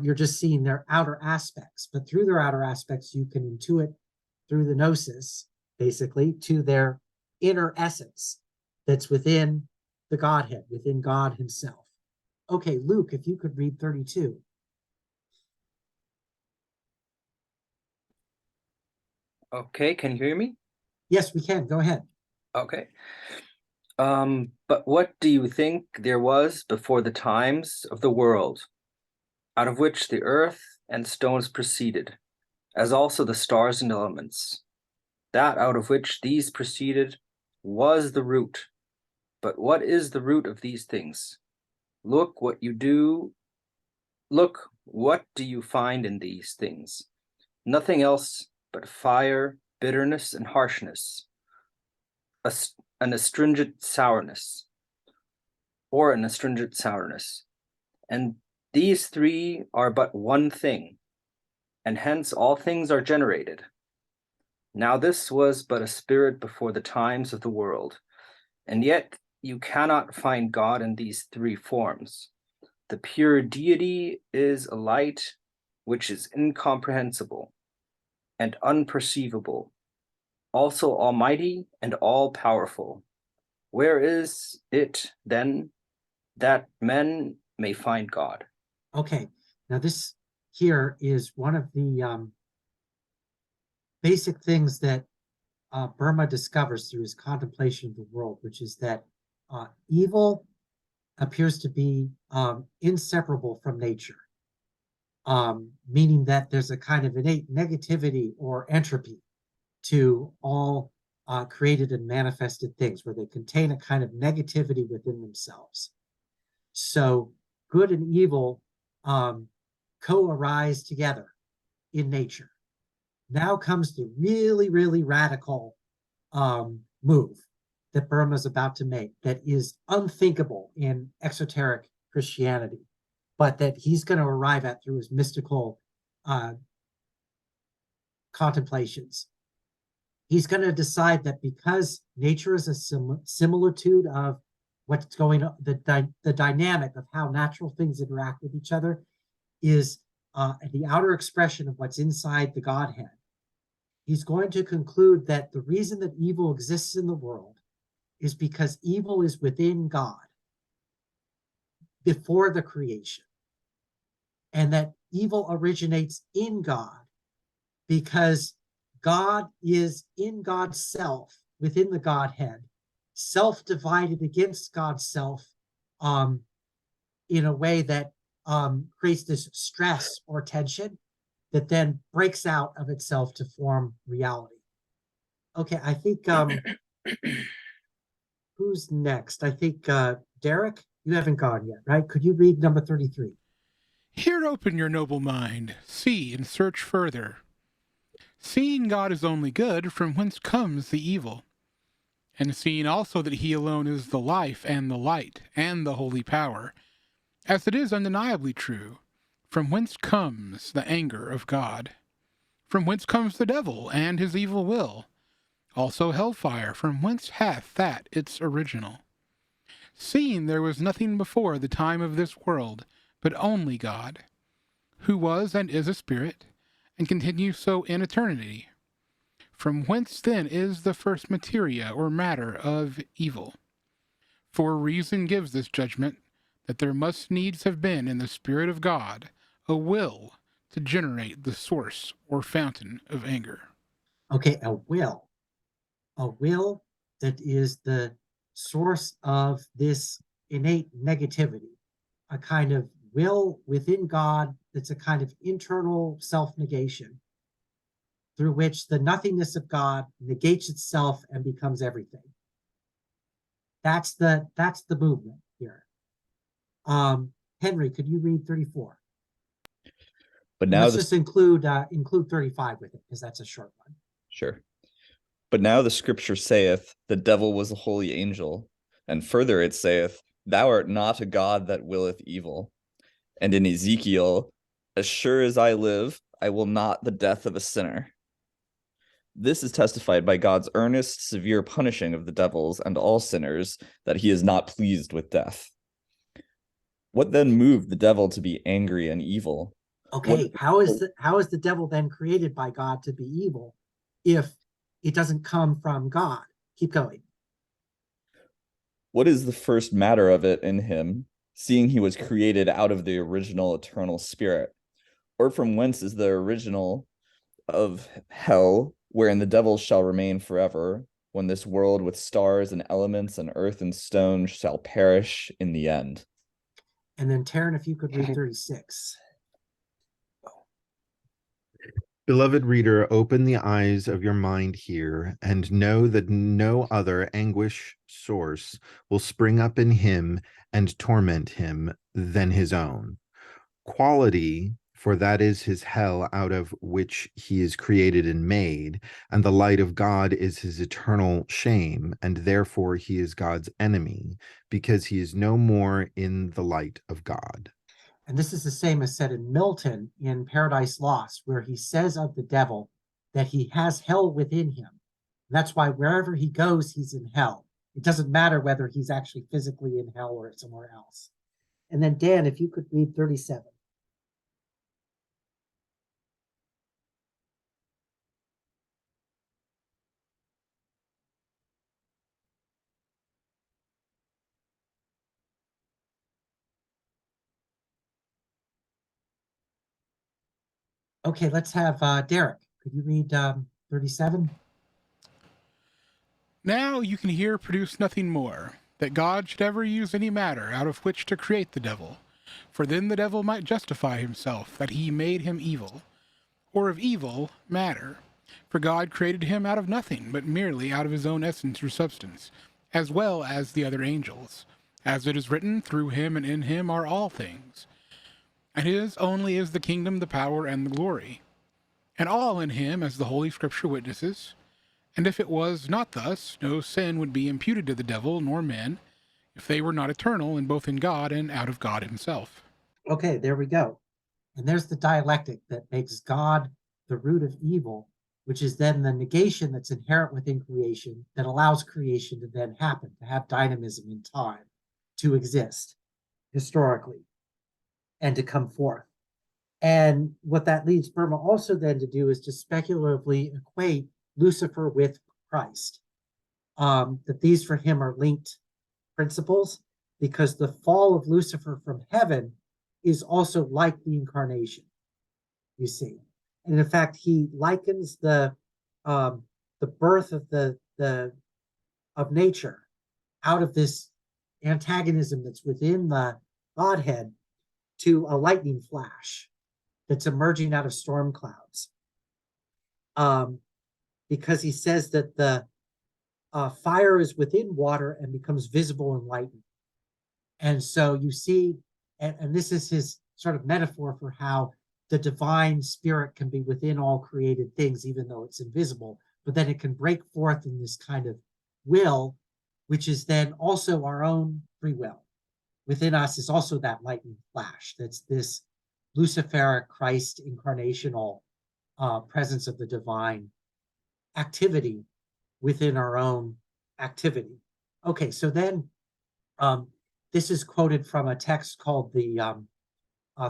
You're just seeing their outer aspects, but through their outer aspects you can intuit through the gnosis, basically, to their inner essence. that's within the Godhead, within God himself. Okay, Luke, if you could read 32. Okay, can you hear me? Yes, we can. Go ahead. Okay. But what do you think there was before the times of the world, out of which the earth and stones proceeded, as also the stars and elements? That out of which these proceeded was the root. But what is the root of these things? Look what do you find in these things? Nothing else but fire, bitterness, and harshness, an astringent sourness, And these three are but one thing, and hence all things are generated. Now this was but a spirit before the times of the world, and yet you cannot find God in these three forms. The pure deity is a light which is incomprehensible and unperceivable, also almighty and all-powerful. Where is it, then, that men may find God? Okay, now this here is one of the basic things that Boehme discovers through his contemplation of the world, which is that evil appears to be inseparable from nature, meaning that there's a kind of innate negativity or entropy to all created and manifested things, where they contain a kind of negativity within themselves. So good and evil co-arise together in nature. Now comes the really, really radical move that Boehme is about to make that is unthinkable in exoteric Christianity, but that he's going to arrive at through his mystical contemplations. He's going to decide that because nature is a similitude of what's going on, the dynamic of how natural things interact with each other is the outer expression of what's inside the Godhead. He's going to conclude that the reason that evil exists in the world is because evil is within God before the creation, and that evil originates in God because God is in God's self, within the Godhead, self-divided against God's self in a way that creates this stress or tension that then breaks out of itself to form reality. Okay, I think who's next? I think Derek, you haven't gone yet, right? Could you read number 33? Here open your noble mind, see and search further. Seeing God is only good, from whence comes the evil? And seeing also that he alone is the life and the light and the holy power, as it is undeniably true, from whence comes the anger of God? From whence comes the devil and his evil will? Also hellfire, from whence hath that its original? Seeing there was nothing before the time of this world, but only God, who was and is a spirit, and continues so in eternity. From whence then is the first materia or matter of evil? For reason gives this judgment, that there must needs have been in the Spirit of God a will to generate the source or fountain of anger. Okay, a will that is the source of this innate negativity, a kind of will within God that's a kind of internal self-negation through which the nothingness of God negates itself and becomes everything. That's the movement here. Henry, could you read 34? But And now let's just include 35 with it, because that's a short one. Sure. But now the scripture saith, the devil was a holy angel. And further it saith, thou art not a God that willeth evil. And in Ezekiel, as sure as I live, I will not the death of a sinner. This is testified by God's earnest, severe punishing of the devils and all sinners, that he is not pleased with death. What then moved the devil to be angry and evil? Okay, how is the devil then created by God to be evil if it doesn't come from God? Keep going. What is the first matter of it in him, seeing he was created out of the original eternal spirit? Or from whence is the original of hell, wherein the devils shall remain forever, when this world with stars and elements and earth and stone shall perish in the end? And then Taryn, if you could read 36. Beloved reader, open the eyes of your mind here and know that no other anguish source will spring up in him and torment him than his own quality, for that is his hell out of which he is created and made, and the light of God is his eternal shame, and therefore he is God's enemy, because he is no more in the light of God. And this is the same as said in Milton in Paradise Lost, where he says of the devil that he has hell within him. And that's why wherever he goes, he's in hell. It doesn't matter whether he's actually physically in hell or somewhere else. And then Dan, if you could read 37. Okay, let's have Derek. Could you read 37? Now you can here produce nothing more, that God should ever use any matter out of which to create the devil, for then the devil might justify himself that he made him evil, or of evil matter. For God created him out of nothing, but merely out of his own essence or substance, as well as the other angels. As it is written, through him and in him are all things. And his only is the kingdom, the power, and the glory. And all in him, as the Holy Scripture witnesses. And if it was not thus, no sin would be imputed to the devil nor men, if they were not eternal, and both in God and out of God himself. Okay, there we go. And there's the dialectic that makes God the root of evil, which is then the negation that's inherent within creation that allows creation to then happen, to have dynamism in time, to exist historically, and to come forth. And what that leads Boehme also then to do is to speculatively equate Lucifer with Christ. That these for him are linked principles, because the fall of Lucifer from heaven is also like the incarnation, you see. And in fact, he likens the birth of of nature out of this antagonism that's within the Godhead to a lightning flash that's emerging out of storm clouds. Because he says that the fire is within water and becomes visible and lightning. And so you see, and this is his sort of metaphor for how the divine spirit can be within all created things, even though it's invisible, but then it can break forth in this kind of will, which is then also our own free will. Within us is also that lightning flash. That's this Luciferic Christ incarnational presence of the divine activity within our own activity. Okay, so then this is quoted from a text called the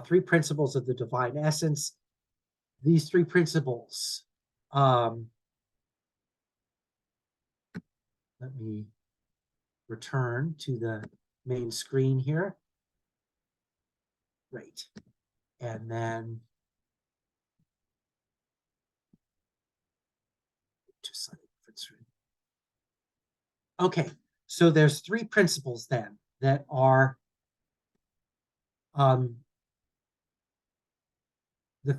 Three Principles of the Divine Essence. These three principles, let me return to the main screen here. Great. And then okay, so there's three principles then that are the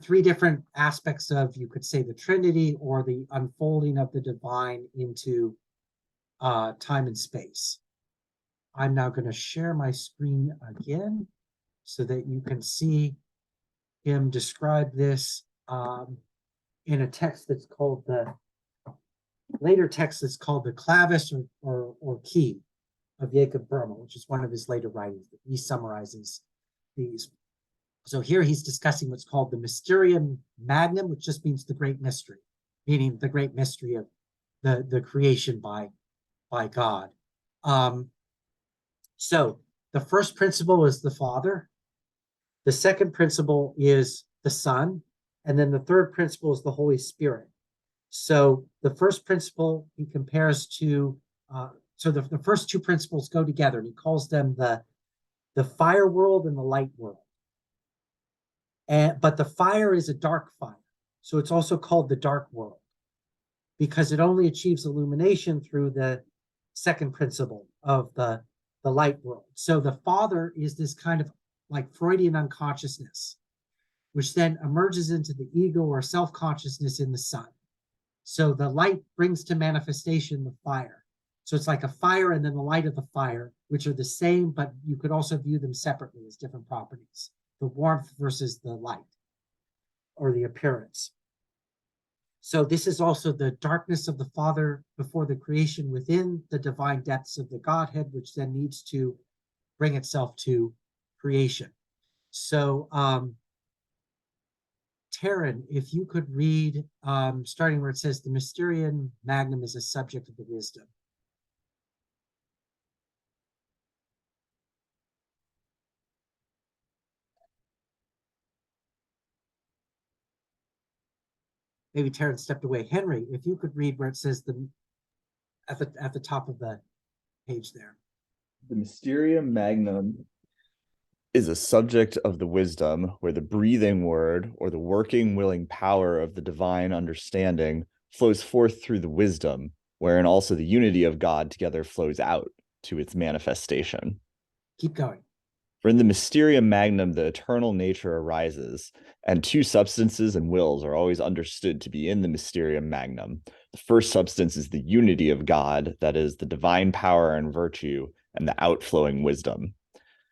three different aspects of, you could say, the Trinity, or the unfolding of the divine into time and space. I'm now going to share my screen again so that you can see him describe this in a text that's called the later text that's called the Clavis or Key of Jacob Boehme, which is one of his later writings. He summarizes these. So here he's discussing what's called the Mysterium Magnum, which just means the great mystery, meaning the great mystery of the creation by God. So the first principle is the Father. The second principle is the Son. And then the third principle is the Holy Spirit. So the first principle he compares to So the first two principles go together, and he calls them the fire world and the light world. But the fire is a dark fire. So it's also called the dark world because it only achieves illumination through the second principle of the light world. So the Father is this kind of like Freudian unconsciousness, which then emerges into the ego or self-consciousness in the Son. So the light brings to manifestation the fire. So it's like a fire and then the light of the fire, which are the same, but you could also view them separately as different properties. The warmth versus the light or the appearance. So this is also the darkness of the Father before the creation within the divine depths of the Godhead, which then needs to bring itself to creation. So Taryn, if you could read, starting where it says, the Mysterium Magnum is a subject of the wisdom. Maybe Taryn stepped away. Henry, if you could read where it says at the top of the page there. The Mysterium Magnum is a subject of the wisdom where the breathing word or the working willing power of the divine understanding flows forth through the wisdom, wherein also the unity of God together flows out to its manifestation. Keep going. For in the Mysterium Magnum, the eternal nature arises, and two substances and wills are always understood to be in the Mysterium Magnum. The first substance is the unity of God, that is, the divine power and virtue, and the outflowing wisdom.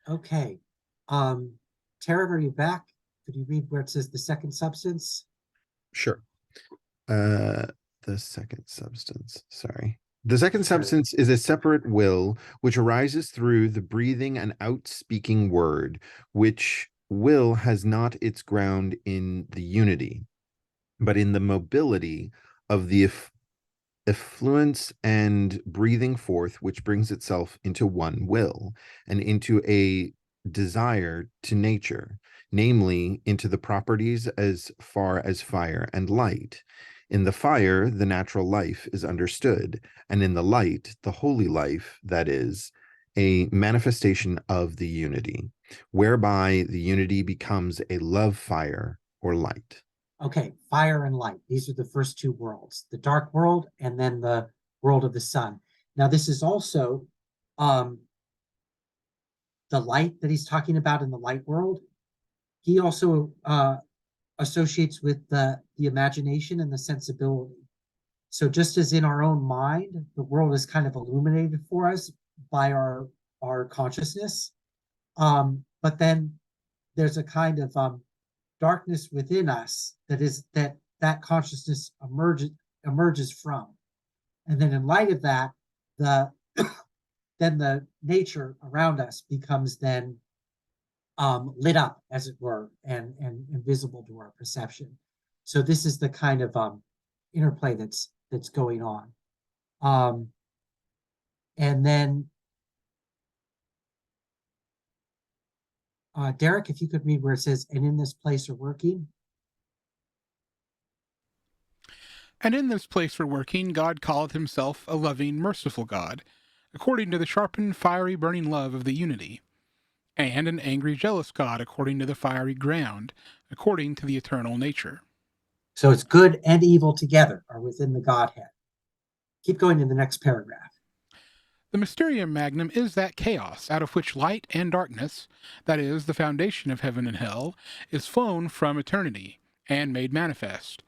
Okay. Taryn, are you back? Could you read where it says the second substance? Sure. The second substance, sorry. The second substance is a separate will, which arises through the breathing and outspeaking word, which will has not its ground in the unity, but in the mobility of the effluence and breathing forth, which brings itself into one will and into a desire to nature, namely into the properties as far as fire and light. In the fire, the natural life is understood, and in the light, the holy life, that is, a manifestation of the unity, whereby the unity becomes a love fire or light. Okay, fire and light. These are the first two worlds, the dark world and then the world of the sun. Now, this is also the light that he's talking about in the light world. He also associates with the imagination and the sensibility. So just as in our own mind, the world is kind of illuminated for us by our consciousness, but then there's a kind of darkness within us that consciousness emerges from, and then in light of that, then the nature around us becomes then lit up, as it were, and visible to our perception. So this is the kind of interplay that's going on. And then Derek, if you could read where it says, and in this place are working. And in this place for working, God called himself a loving, merciful God, according to the sharpened, fiery, burning love of the unity, and an angry, jealous God, according to the fiery ground, according to the eternal nature. So it's good and evil together are within the Godhead. Keep going to the next paragraph. The Mysterium Magnum is that chaos out of which light and darkness, that is, the foundation of heaven and hell, is flown from eternity, and made manifest.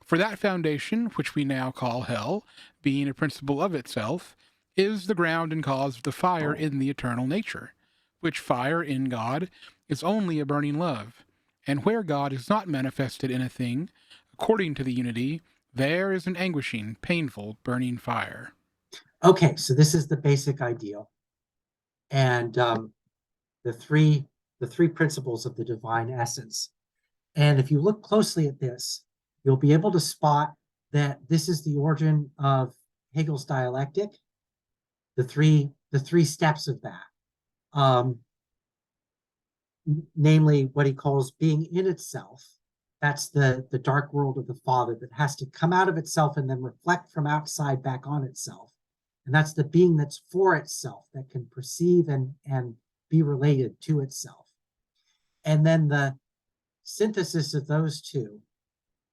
For that foundation, which we now call hell, being a principle of itself, is the ground and cause of the fire in the eternal nature, which fire in God is only a burning love, and where God is not manifested in a thing, according to the unity, there is an anguishing, painful, burning fire. Okay, so this is the basic ideal, and the three principles of the divine essence. And if you look closely at this, you'll be able to spot that this is the origin of Hegel's dialectic, the three steps of that, namely what he calls being in itself. That's the dark world of the Father that has to come out of itself and then reflect from outside back on itself. And that's the being that's for itself, that can perceive and be related to itself. And then the synthesis of those two,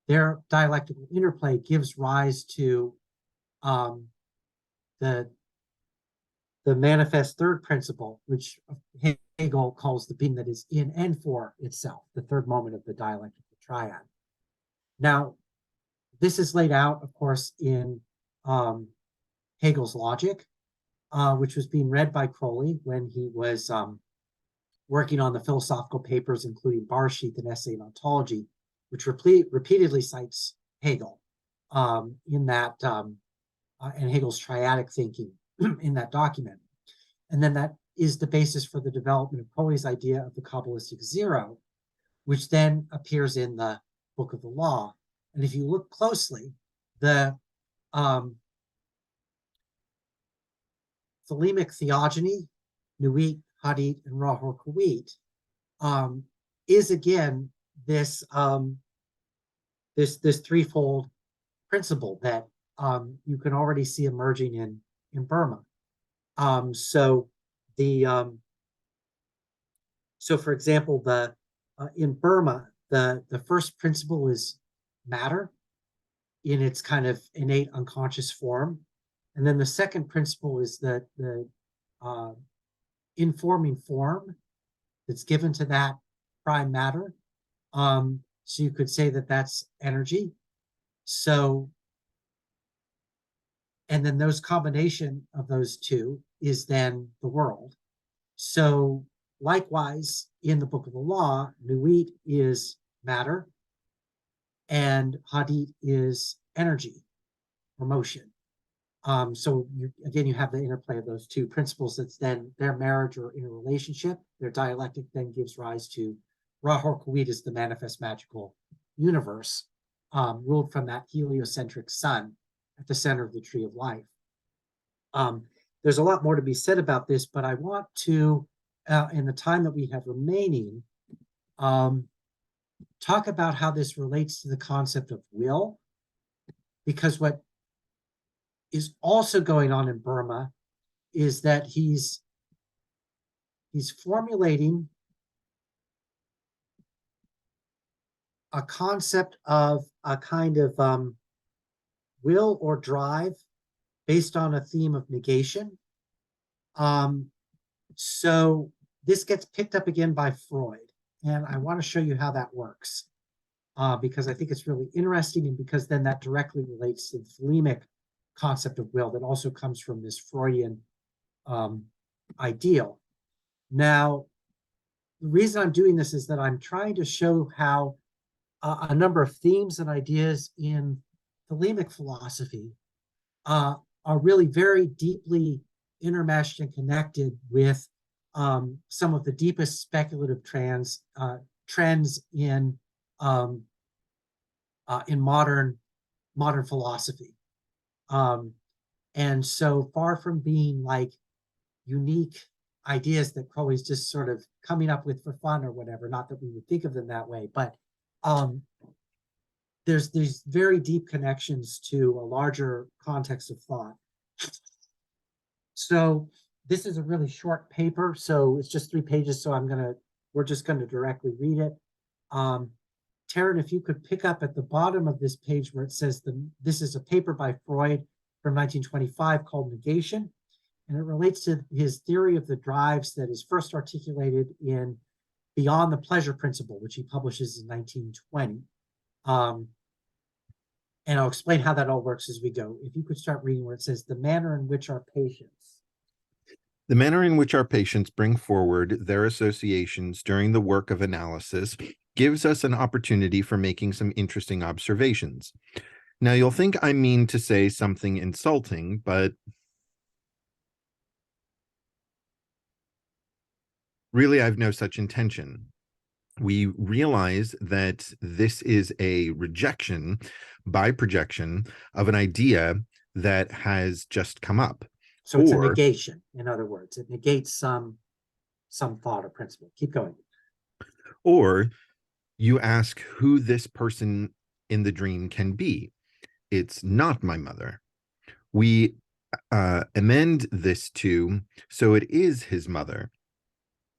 their dialectical interplay, gives rise to the manifest third principle, which Hegel calls the being that is in and for itself, the third moment of the dialectical triad. Now, this is laid out, of course, in Hegel's Logic, which was being read by Crowley when he was working on the philosophical papers, including Barsheath and Essay in Ontology, which repeatedly cites Hegel in that, and Hegel's triadic thinking in that document. And then that is the basis for the development of Crowley's idea of the Kabbalistic zero, which then appears in the Book of the Law. And if you look closely, the Thelemic theogony, Nuit, Hadith, and Rahor Kuwait, is again this this threefold principle that you can already see emerging in Burma. So for example, in Burma, the first principle is matter in its kind of innate unconscious form, and then the second principle is the informing form that's given to that prime matter. So you could say that that's energy. So, and then those combination of those two is then the world. So likewise, in the Book of the Law, Nuit is matter and Hadith is energy or motion. So you have the interplay of those two principles. That's then their marriage or interrelationship. Their dialectic then gives rise to Rahor Kuwait is the manifest magical universe, ruled from that heliocentric sun at the center of the tree of life. There's a lot more to be said about this, but I want to, in the time that we have remaining, talk about how this relates to the concept of will, because what is also going on in Burma is that he's formulating a concept of a kind of will or drive based on a theme of negation. So this gets picked up again by Freud, and I want to show you how that works, because I think it's really interesting, and because then that directly relates to the Thelemic concept of will that also comes from this Freudian ideal. Now, the reason I'm doing this is that I'm trying to show how a number of themes and ideas in Thelemic philosophy are really very deeply intermeshed and connected with some of the deepest speculative trends in modern philosophy. And so far from being like unique ideas that Crowley's just sort of coming up with for fun or whatever, not that we would think of them that way, but there's these very deep connections to a larger context of thought. So this is a really short paper, so it's just 3 pages, so we're just gonna directly read it. Taryn, if you could pick up at the bottom of this page where it says this is a paper by Freud from 1925 called Negation, and it relates to his theory of the drives that is first articulated in Beyond the Pleasure Principle, which he publishes in 1920. And I'll explain how that all works as we go. If you could start reading where it says, the manner in which our patients. The manner in which our patients bring forward their associations during the work of analysis gives us an opportunity for making some interesting observations. Now, you'll think I mean to say something insulting, but really, I've no such intention. We realize that this is a rejection by projection of an idea that has just come up. So it's a negation, in other words. It negates some thought or principle. Keep going. Or you ask who this person in the dream can be. It's not my mother. We amend this to, so it is his mother.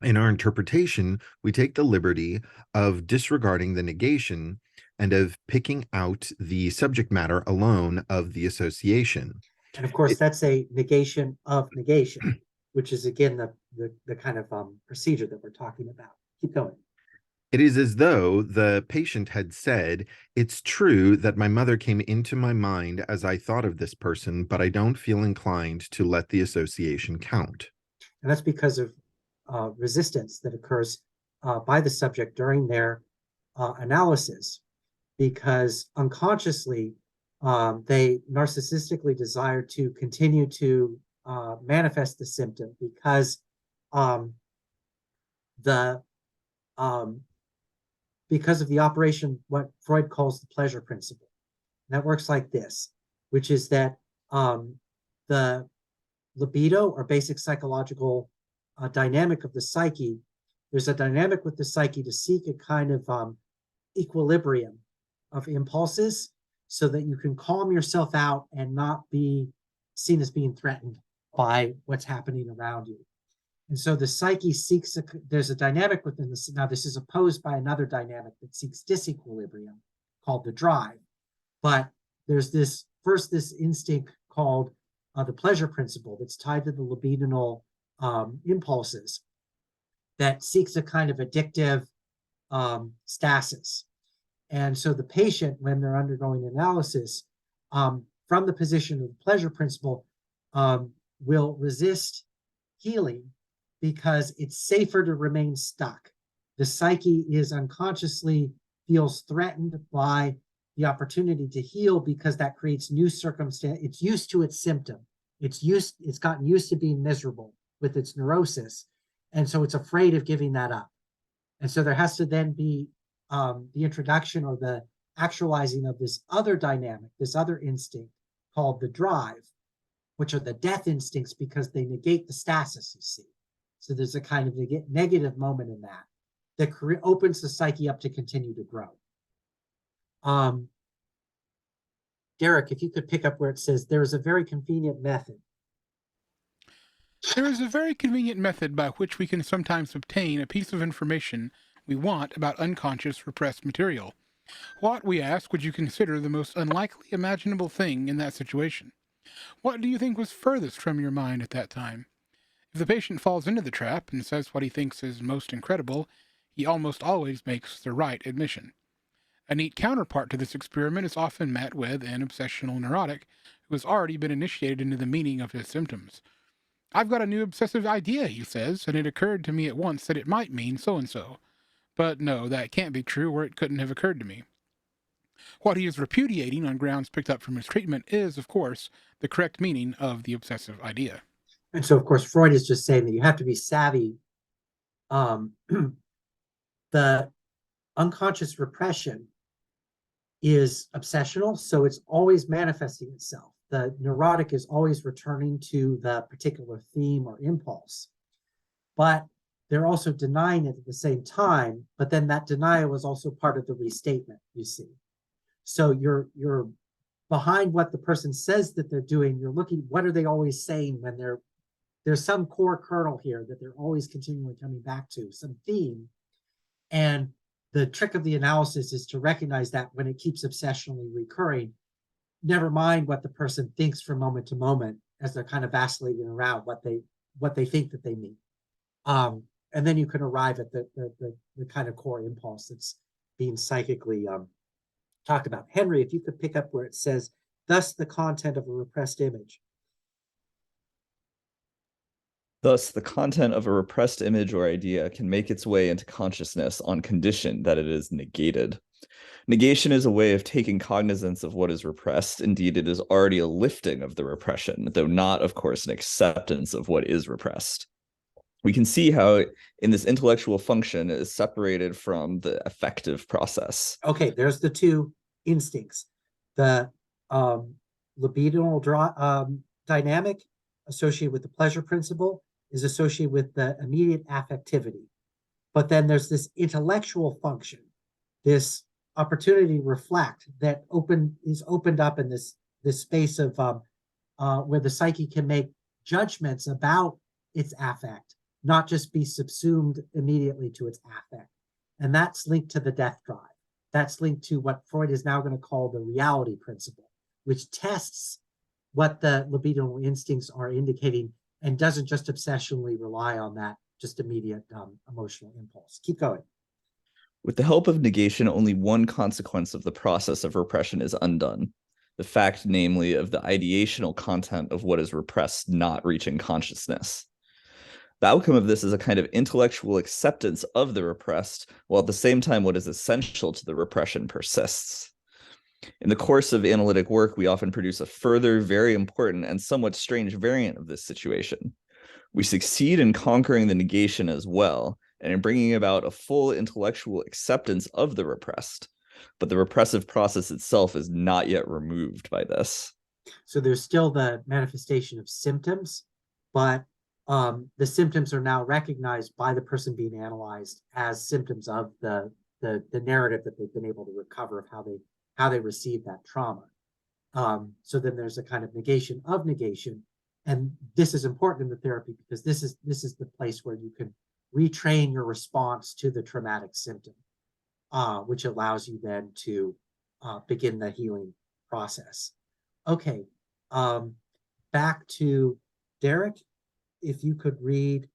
In our interpretation, we take the liberty of disregarding the negation and of picking out the subject matter alone of the association. And of course, that's a negation of negation, which is again the kind of procedure that we're talking about. Keep going. It is as though the patient had said, it's true that my mother came into my mind as I thought of this person, but I don't feel inclined to let the association count. And that's because of resistance that occurs by the subject during their analysis, because unconsciously they narcissistically desire to continue to manifest the symptom, because the because of the operation, what Freud calls the pleasure principle. And that works like this, which is that the libido, or basic psychological dynamic of the psyche, there's a dynamic with the psyche to seek a kind of equilibrium of impulses so that you can calm yourself out and not be seen as being threatened by what's happening around you. And so the psyche seeks, there's a dynamic within this. Now, this is opposed by another dynamic that seeks disequilibrium called the drive. But there's this instinct called the pleasure principle that's tied to the libidinal impulses that seeks a kind of addictive stasis. And so the patient, when they're undergoing analysis, from the position of the pleasure principle, will resist healing because it's safer to remain stuck. The psyche is unconsciously feels threatened by the opportunity to heal because that creates new circumstance. It's used to its symptom. It's gotten used to being miserable with its neurosis. And so it's afraid of giving that up. And so there has to then be the introduction or the actualizing of this other dynamic, this other instinct called the drive, which are the death instincts because they negate the stasis, you see. So there's a kind of negative moment in that opens the psyche up to continue to grow. Derek, if you could pick up where it says, there is a very convenient method. There is a very convenient method by which we can sometimes obtain a piece of information we want about unconscious repressed material. What, we ask, would you consider the most unlikely imaginable thing in that situation? What do you think was furthest from your mind at that time? If the patient falls into the trap and says what he thinks is most incredible, he almost always makes the right admission. A neat counterpart to this experiment is often met with an obsessional neurotic who has already been initiated into the meaning of his symptoms. I've got a new obsessive idea, he says, and it occurred to me at once that it might mean so-and-so. But no, that can't be true, or it couldn't have occurred to me. What he is repudiating on grounds picked up from his treatment is, of course, the correct meaning of the obsessive idea. And so, of course, Freud is just saying that you have to be savvy. The unconscious repression is obsessional, so it's always manifesting itself. The neurotic is always returning to the particular theme or impulse, but they're also denying it at the same time. But then that denial is also part of the restatement, you see. So you're behind what the person says that they're doing. You're looking, what are they always saying when there's some core kernel here that they're always continually coming back to, some theme. And the trick of the analysis is to recognize that when it keeps obsessionally recurring, never mind what the person thinks from moment to moment as they're kind of vacillating around what they think that they mean. And then you can arrive at the kind of core impulse that's being psychically talked about. Henry, if you could pick up where it says, thus the content of a repressed image. Thus, the content of a repressed image or idea can make its way into consciousness on condition that it is negated. Negation is a way of taking cognizance of what is repressed. Indeed, it is already a lifting of the repression, though not, of course, an acceptance of what is repressed. We can see how in this intellectual function it is separated from the affective process. Okay, there's the two instincts. The libidinal dynamic associated with the pleasure principle is associated with the immediate affectivity. But then there's this intellectual function, this opportunity to reflect that is opened up in this space of where the psyche can make judgments about its affect, not just be subsumed immediately to its affect. And that's linked to the death drive. That's linked to what Freud is now going to call the reality principle, which tests what the libidinal instincts are indicating and doesn't just obsessionally rely on that just immediate emotional impulse. Keep going. With the help of negation, only one consequence of the process of repression is undone. The fact, namely, of the ideational content of what is repressed not reaching consciousness. The outcome of this is a kind of intellectual acceptance of the repressed, while at the same time what is essential to the repression persists. In the course of analytic work, we often produce a further, very important, and somewhat strange variant of this situation. We succeed in conquering the negation as well, and in bringing about a full intellectual acceptance of the repressed, but the repressive process itself is not yet removed by this. So there's still the manifestation of symptoms, but the symptoms are now recognized by the person being analyzed as symptoms of the narrative that they've been able to recover of how they received that trauma. So then there's a kind of negation of negation, and this is important in the therapy because this is the place where you can retrain your response to the traumatic symptom, which allows you then to begin the healing process. Okay, back to Derek. If you could read,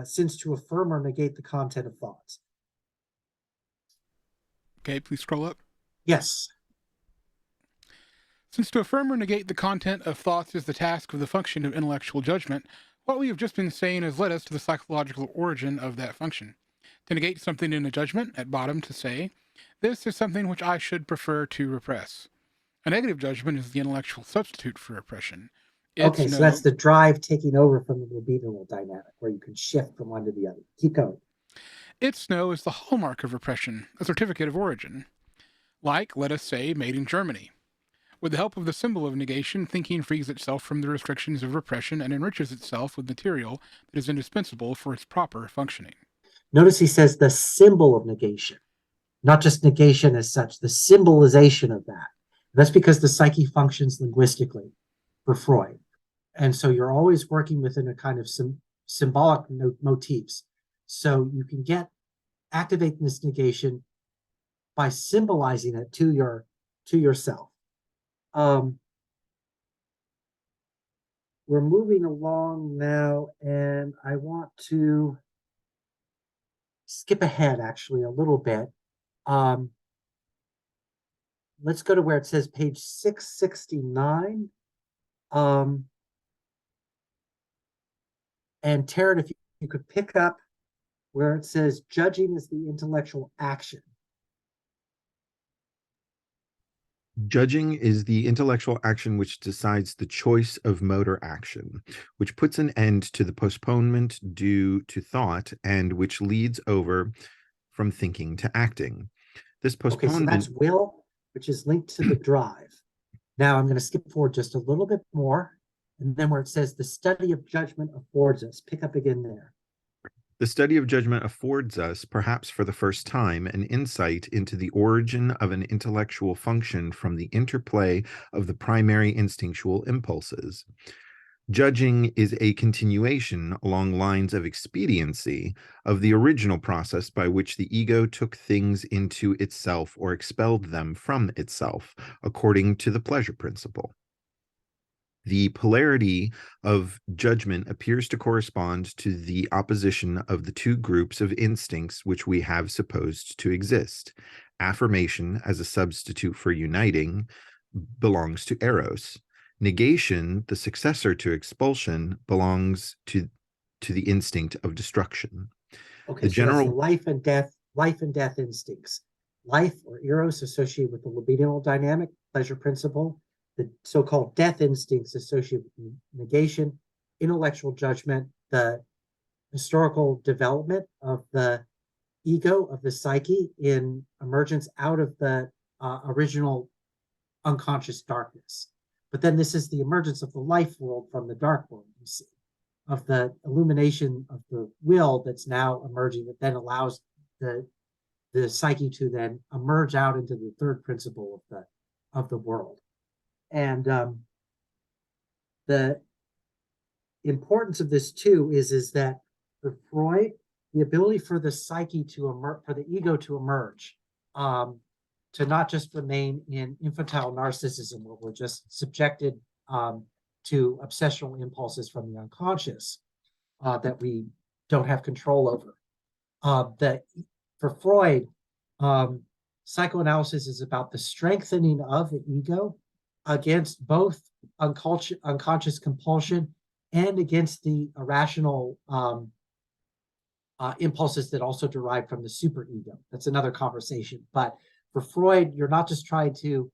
since to affirm or negate the content of thoughts. Okay, please scroll up. Yes. Since to affirm or negate the content of thoughts is the task of the function of intellectual judgment, what we have just been saying has led us to the psychological origin of that function. To negate something in a judgment, at bottom to say, this is something which I should prefer to repress. A negative judgment is the intellectual substitute for repression. Okay, so that's the drive taking over from the libidinal dynamic, where you can shift from one to the other. Keep going. Its no is the hallmark of repression, a certificate of origin. Like, let us say, made in Germany. With the help of the symbol of negation, thinking frees itself from the restrictions of repression and enriches itself with material that is indispensable for its proper functioning. Notice he says the symbol of negation, not just negation as such, the symbolization of that. That's because the psyche functions linguistically for Freud. And so you're always working within a kind of symbolic motifs. So you can activate this negation by symbolizing it to yourself. We're moving along now, and I want to skip ahead actually a little bit. Let's go to where it says page 669. And Taryn, if you could pick up where it says judging is the intellectual action. Judging is the intellectual action which decides the choice of motor action, which puts an end to the postponement due to thought and which leads over from thinking to acting. This postponement. Okay, so that's will, which is linked to the drive. Now I'm going to skip forward just a little bit more. And then where it says the study of judgment affords us, pick up again there. The study of judgment affords us, perhaps for the first time, an insight into the origin of an intellectual function from the interplay of the primary instinctual impulses. Judging is a continuation along lines of expediency of the original process by which the ego took things into itself or expelled them from itself, according to the pleasure principle. The polarity of judgment appears to correspond to the opposition of the two groups of instincts which we have supposed to exist. Affirmation, as a substitute for uniting, belongs to Eros. Negation, the successor to expulsion, belongs to the instinct of destruction. Okay, so that's the life and death instincts. Life or Eros associated with the libidinal dynamic, pleasure principle. The so-called death instincts associated with negation, intellectual judgment, the historical development of the ego, of the psyche in emergence out of the original unconscious darkness. But then this is the emergence of the life world from the dark world, you see, of the illumination of the will that's now emerging that then allows the psyche to then emerge out into the third principle of the world. And the importance of this too is that for Freud, the ability for the psyche to emerge, for the ego to emerge, to not just remain in infantile narcissism where we're just subjected to obsessional impulses from the unconscious that we don't have control over. That for Freud, psychoanalysis is about the strengthening of the ego against both unconscious compulsion and against the irrational impulses that also derive from the superego. That's another conversation. But for Freud, you're not just trying to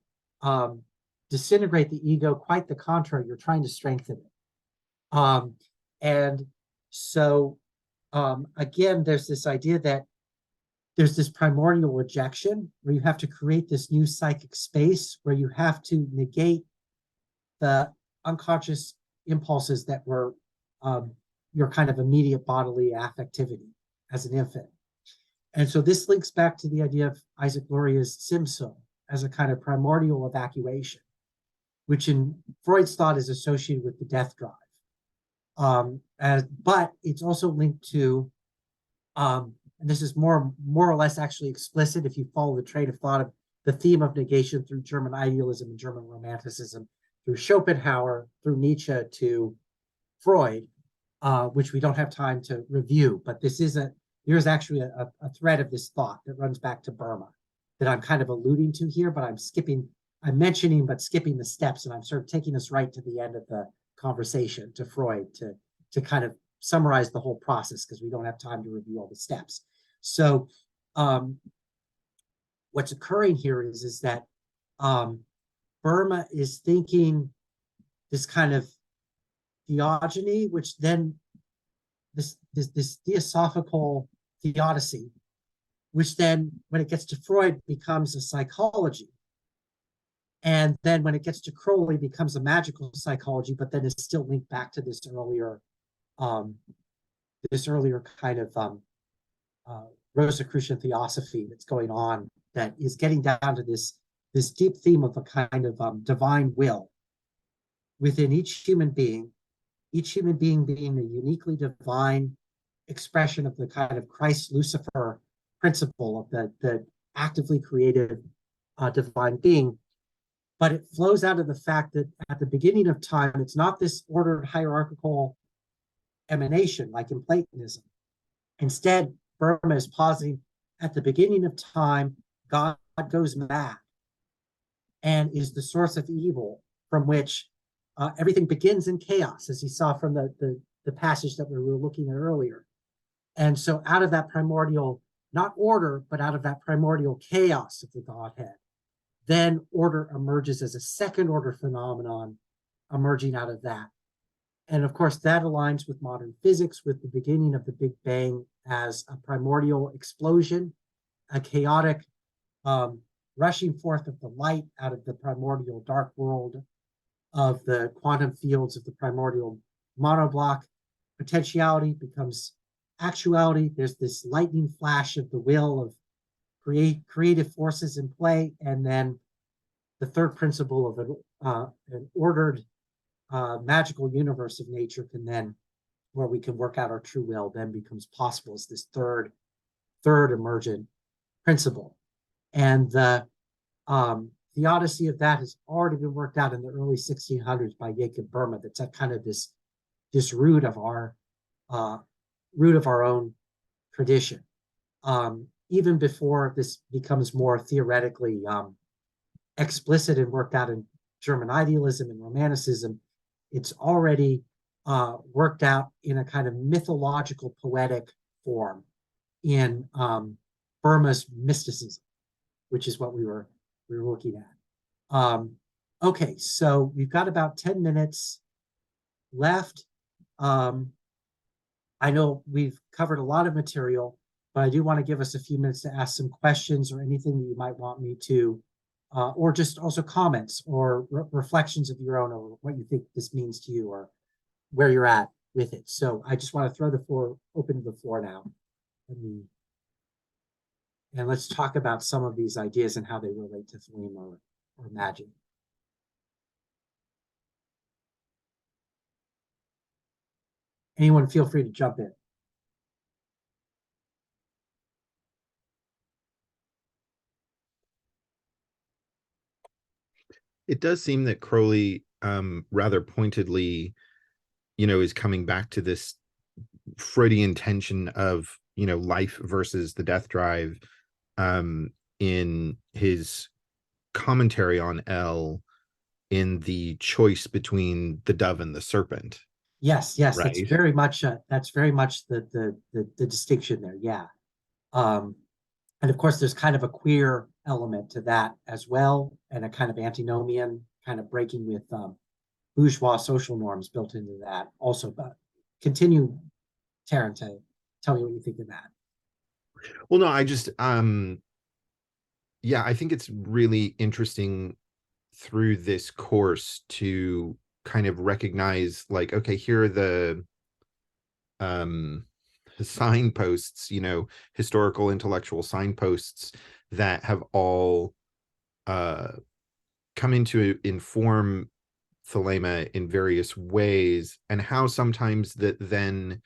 disintegrate the ego, quite the contrary, you're trying to strengthen it. And so, again, there's this idea that there's this primordial rejection where you have to create this new psychic space where you have to negate the unconscious impulses that were your kind of immediate bodily affectivity as an infant. And so this links back to the idea of Isaac Luria's Simso as a kind of primordial evacuation, which in Freud's thought is associated with the death drive. But it's also linked to, and this is more or less actually explicit if you follow the train of thought of the theme of negation through German idealism and German romanticism, through Schopenhauer, through Nietzsche to Freud, which we don't have time to review, but there's actually a thread of this thought that runs back to Boehme that I'm kind of alluding to here, but I'm mentioning, but skipping the steps, and I'm sort of taking us right to the end of the conversation to Freud to kind of summarize the whole process because we don't have time to review all the steps. So what's occurring here is that Boehme is thinking this kind of theogony, which then this theosophical theodicy, which then when it gets to Freud becomes a psychology. And then when it gets to Crowley becomes a magical psychology, but then is still linked back to this earlier kind of Rosicrucian theosophy that's going on that is getting down to this deep theme of a kind of divine will within each human being being a uniquely divine expression of the kind of Christ-Lucifer principle of the actively creative divine being. But it flows out of the fact that at the beginning of time, it's not this ordered hierarchical emanation like in Platonism. Instead, Boehme is positing at the beginning of time, God goes mad and is the source of evil from which everything begins in chaos, as he saw from the passage that we were looking at earlier. And so out of that primordial, not order, but out of that primordial chaos of the Godhead, then order emerges as a second order phenomenon emerging out of that. And of course, that aligns with modern physics, with the beginning of the Big Bang as a primordial explosion, a chaotic rushing forth of the light out of the primordial dark world of the quantum fields of the primordial monoblock. Potentiality becomes actuality. There's this lightning flash of the will of creative forces in play. And then the third principle of an ordered magical universe of nature can then, where we can work out our true will, then becomes possible as this third emergent principle. And the theodicy of that has already been worked out in the early 1600s by Jacob Boehme. That's at kind of this root of our own tradition. Even before this becomes more theoretically explicit and worked out in German idealism and romanticism, it's already worked out in a kind of mythological poetic form in Boehme's mysticism, which is what we were looking at. Okay, so we've got about 10 minutes left. I know we've covered a lot of material, but I do want to give us a few minutes to ask some questions or anything that you might want me to, or just also comments or reflections of your own or what you think this means to you or where you're at with it. So I just want to throw the floor open to the floor now. And let's talk about some of these ideas and how they relate to Thelema or magic. Anyone feel free to jump in. It does seem that Crowley rather pointedly, is coming back to this Freudian tension of, life versus the death drive in his commentary on L, in the choice between the dove and the serpent. Yes, that's Right. very much the distinction there. Yeah. And of course, there's kind of a queer element to that as well, and a kind of antinomian kind of breaking with bourgeois social norms built into that also. But continue, Taryn, to tell me what you think of that. Well, no, I just yeah, I think it's really interesting through this course to kind of recognize, like, okay, here are the signposts, historical intellectual signposts that have all come into inform Thelema in various ways, and how sometimes that then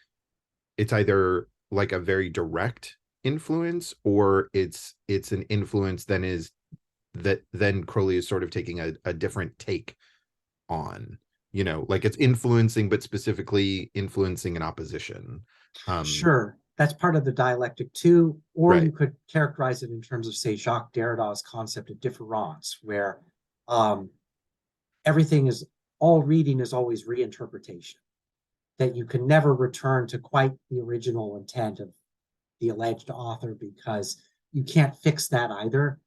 it's either like a very direct influence, or it's an influence that then Crowley is sort of taking a different take on, like it's influencing, but specifically influencing in opposition. Sure, that's part of the dialectic too, or Right. you could characterize it in terms of, say, Jacques Derrida's concept of difference, where um, everything is, all reading is always reinterpretation, that you can never return to quite the original intent of the alleged author, because you can't fix that either.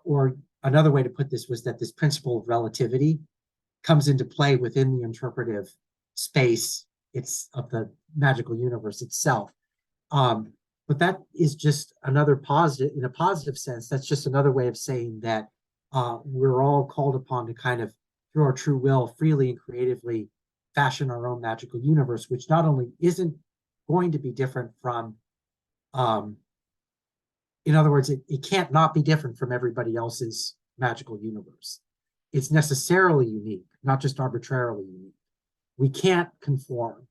Or another way to put this was that this principle of relativity comes into play within the interpretive space of the magical universe itself. But that is just another positive, in a positive sense, that's just another way of saying that we're all called upon to kind of, through our true will, freely and creatively fashion our own magical universe, which not only isn't going to be different from, in other words, it can't not be different from everybody else's magical universe. It's necessarily unique, not just arbitrarily unique. We can't conform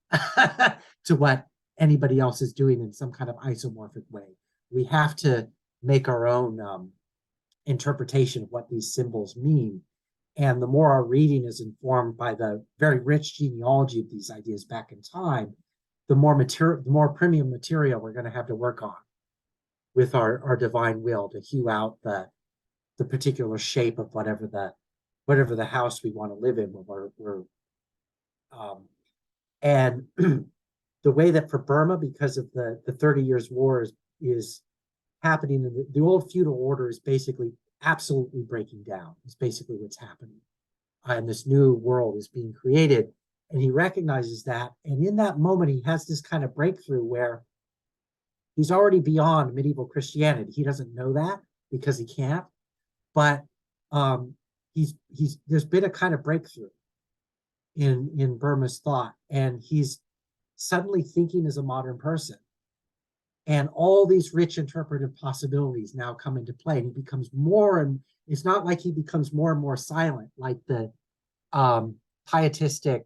to what anybody else is doing in some kind of isomorphic way. We have to make our own interpretation of what these symbols mean. And the more our reading is informed by the very rich genealogy of these ideas back in time, the more premium material we're going to have to work on with our divine will to hew out the particular shape of whatever the house we want to live in. And the way that for Burma, because of the 30 Years' War is happening, and the old feudal order is basically absolutely breaking down. It's basically what's happening. And this new world is being created. And he recognizes that. And in that moment, he has this kind of breakthrough where he's already beyond medieval Christianity. He doesn't know that because he can't. But there's been a kind of breakthrough in Burma's thought, and he's suddenly thinking as a modern person. And all these rich interpretive possibilities now come into play, and he becomes it's not like he becomes more and more silent, like the pietistic,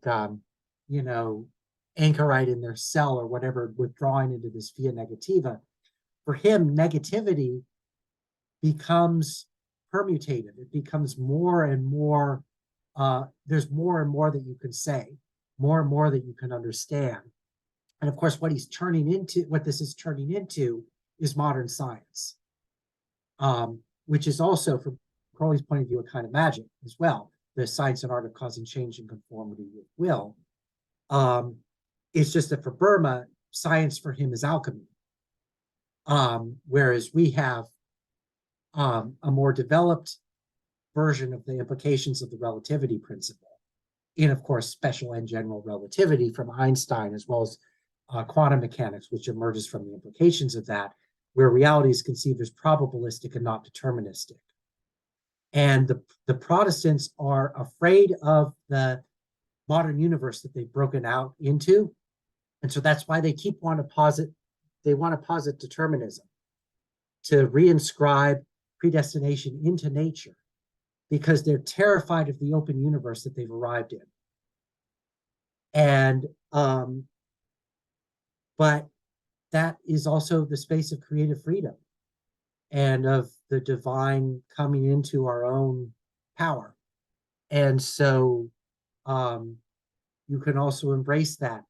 anchorite in their cell or whatever, withdrawing into this via negativa. For him, negativity becomes permutative. It becomes more and more, there's more and more that you can say, more and more that you can understand. And of course, what this is turning into is modern science, which is also, from Crowley's point of view, a kind of magic as well. The science and art of causing change in conformity with will. It's just that for Boehme, science for him is alchemy. Whereas we have a more developed version of the implications of the relativity principle in, of course, special and general relativity from Einstein, as well as quantum mechanics, which emerges from the implications of that, where reality is conceived as probabilistic and not deterministic. And the Protestants are afraid of the modern universe that they've broken out into. And so that's why they want to posit determinism, to reinscribe predestination into nature, because they're terrified of the open universe that they've arrived in. And But that is also the space of creative freedom and of the divine coming into our own power. And so you can also embrace that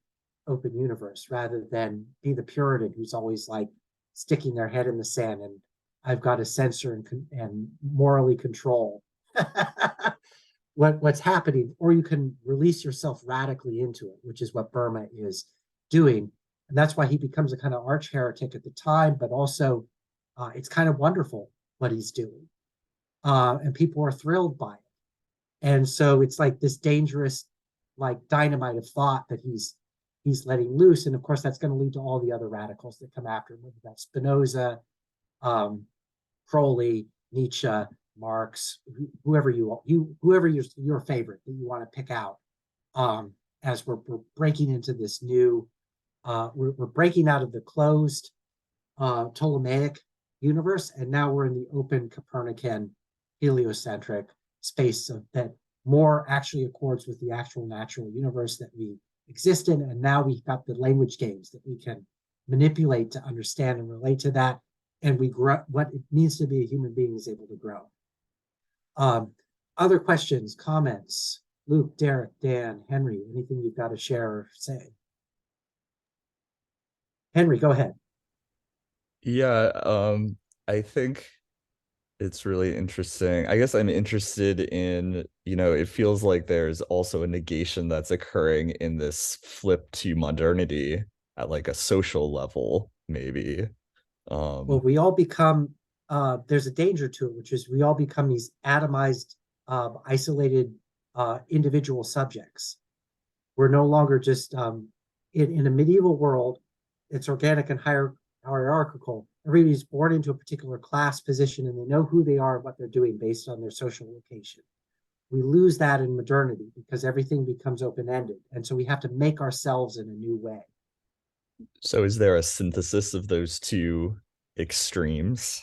open universe rather than be the Puritan who's always like sticking their head in the sand and I've got to censor and morally control what's happening. Or you can release yourself radically into it, which is what Boehme is doing. And that's why he becomes a kind of arch heretic at the time, but also it's kind of wonderful what he's doing. And people are thrilled by it. And so it's like this dangerous, like dynamite of thought that he's letting loose. And of course, that's going to lead to all the other radicals that come after him, whether that's Spinoza, Crowley, Nietzsche, Marx, whoever your favorite that you want to pick out. As we're breaking into this new, we're breaking out of the closed Ptolemaic universe, and now we're in the open Copernican heliocentric space that more actually accords with the actual natural universe that we exist in. And now we've got the language games that we can manipulate to understand and relate to that. And we grow, what it means to be a human being is able to grow. Other questions, comments? Luke, Derek, Dan, Henry, anything you've got to share or say? Henry, go ahead. Yeah, I think it's really interesting. I guess I'm interested in, it feels like there's also a negation that's occurring in this flip to modernity at like a social level, maybe. Well, we all become, there's a danger to it, which is we all become these atomized, isolated individual subjects. We're no longer just, in a medieval world, it's organic and hierarchical. Everybody's born into a particular class position and they know who they are and what they're doing based on their social location. We lose that in modernity because everything becomes open-ended. And so we have to make ourselves in a new way. So is there a synthesis of those two extremes?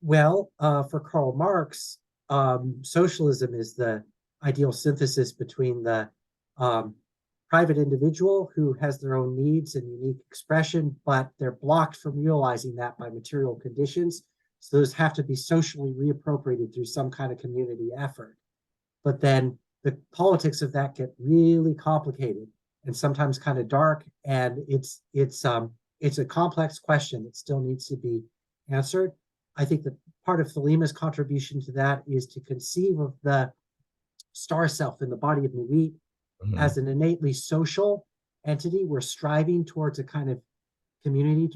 Well, for Karl Marx, socialism is the ideal synthesis between the private individual who has their own needs and unique expression, but they're blocked from realizing that by material conditions. So those have to be socially reappropriated through some kind of community effort. But then the politics of that get really complicated and sometimes kind of dark. And it's a complex question that still needs to be answered. I think that part of Thelema's contribution to that is to conceive of the star self in the body of Nuit as an innately social entity. We're striving towards a kind of community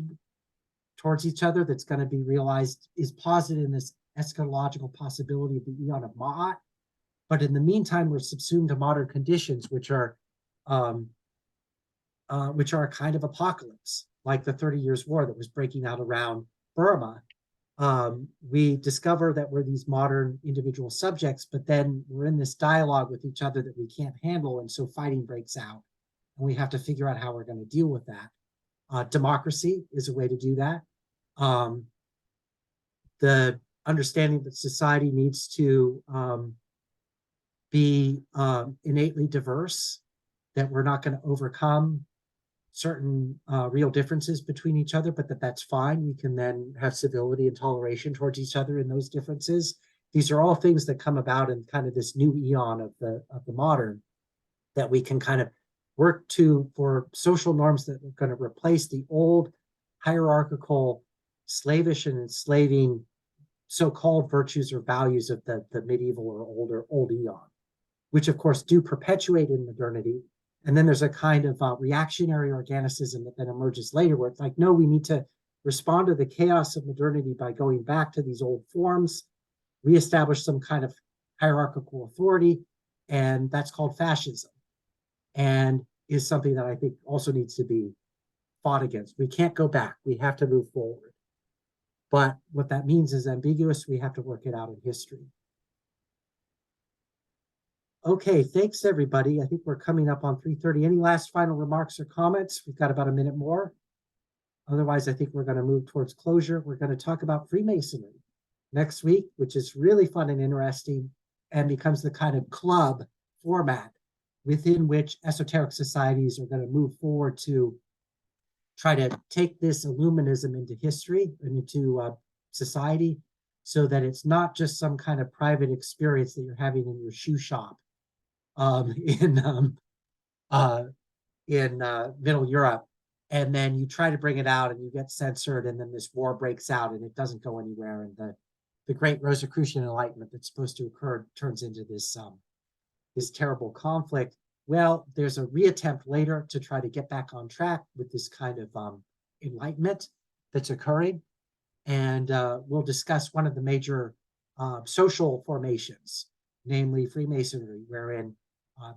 towards each other that's going to be realized is posited in this eschatological possibility of the Eon of Ma'at. But in the meantime, we're subsumed to modern conditions, which are a kind of apocalypse, like the 30 Years' War that was breaking out around Burma. We discover that we're these modern individual subjects, but then we're in this dialogue with each other that we can't handle. And so fighting breaks out and we have to figure out how we're going to deal with that. Democracy is a way to do that. The understanding that society needs to be innately diverse, that we're not going to overcome certain real differences between each other, but that's fine. We can then have civility and toleration towards each other in those differences. These are all things that come about in kind of this new eon of the modern that we can kind of work to for social norms that are going to replace the old hierarchical, slavish and enslaving so-called virtues or values of the medieval or old eon, which of course do perpetuate in modernity. And then there's a kind of reactionary organicism that then emerges later where it's like, no, we need to respond to the chaos of modernity by going back to these old forms, reestablish some kind of hierarchical authority, and that's called fascism, and is something that I think also needs to be fought against. We can't go back. We have to move forward. But what that means is ambiguous. We have to work it out in history. Okay, thanks everybody. I think we're coming up on 3:30. Any last final remarks or comments? We've got about a minute more. Otherwise, I think we're going to move towards closure. We're going to talk about Freemasonry next week, which is really fun and interesting and becomes the kind of club format within which esoteric societies are going to move forward to try to take this Illuminism into history and into society, so that it's not just some kind of private experience that you're having in your shoe shop in Middle Europe, and then you try to bring it out and you get censored, and then this war breaks out and it doesn't go anywhere, and the great Rosicrucian Enlightenment that's supposed to occur turns into this this terrible conflict. Well, there's a reattempt later to try to get back on track with this kind of enlightenment that's occurring. And we'll discuss one of the major social formations, namely Freemasonry, wherein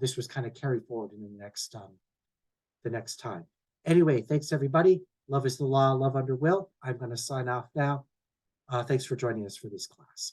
this was kind of carried forward in the next time. Anyway, thanks everybody. Love is the law, love under will. I'm going to sign off now. Thanks for joining us for this class.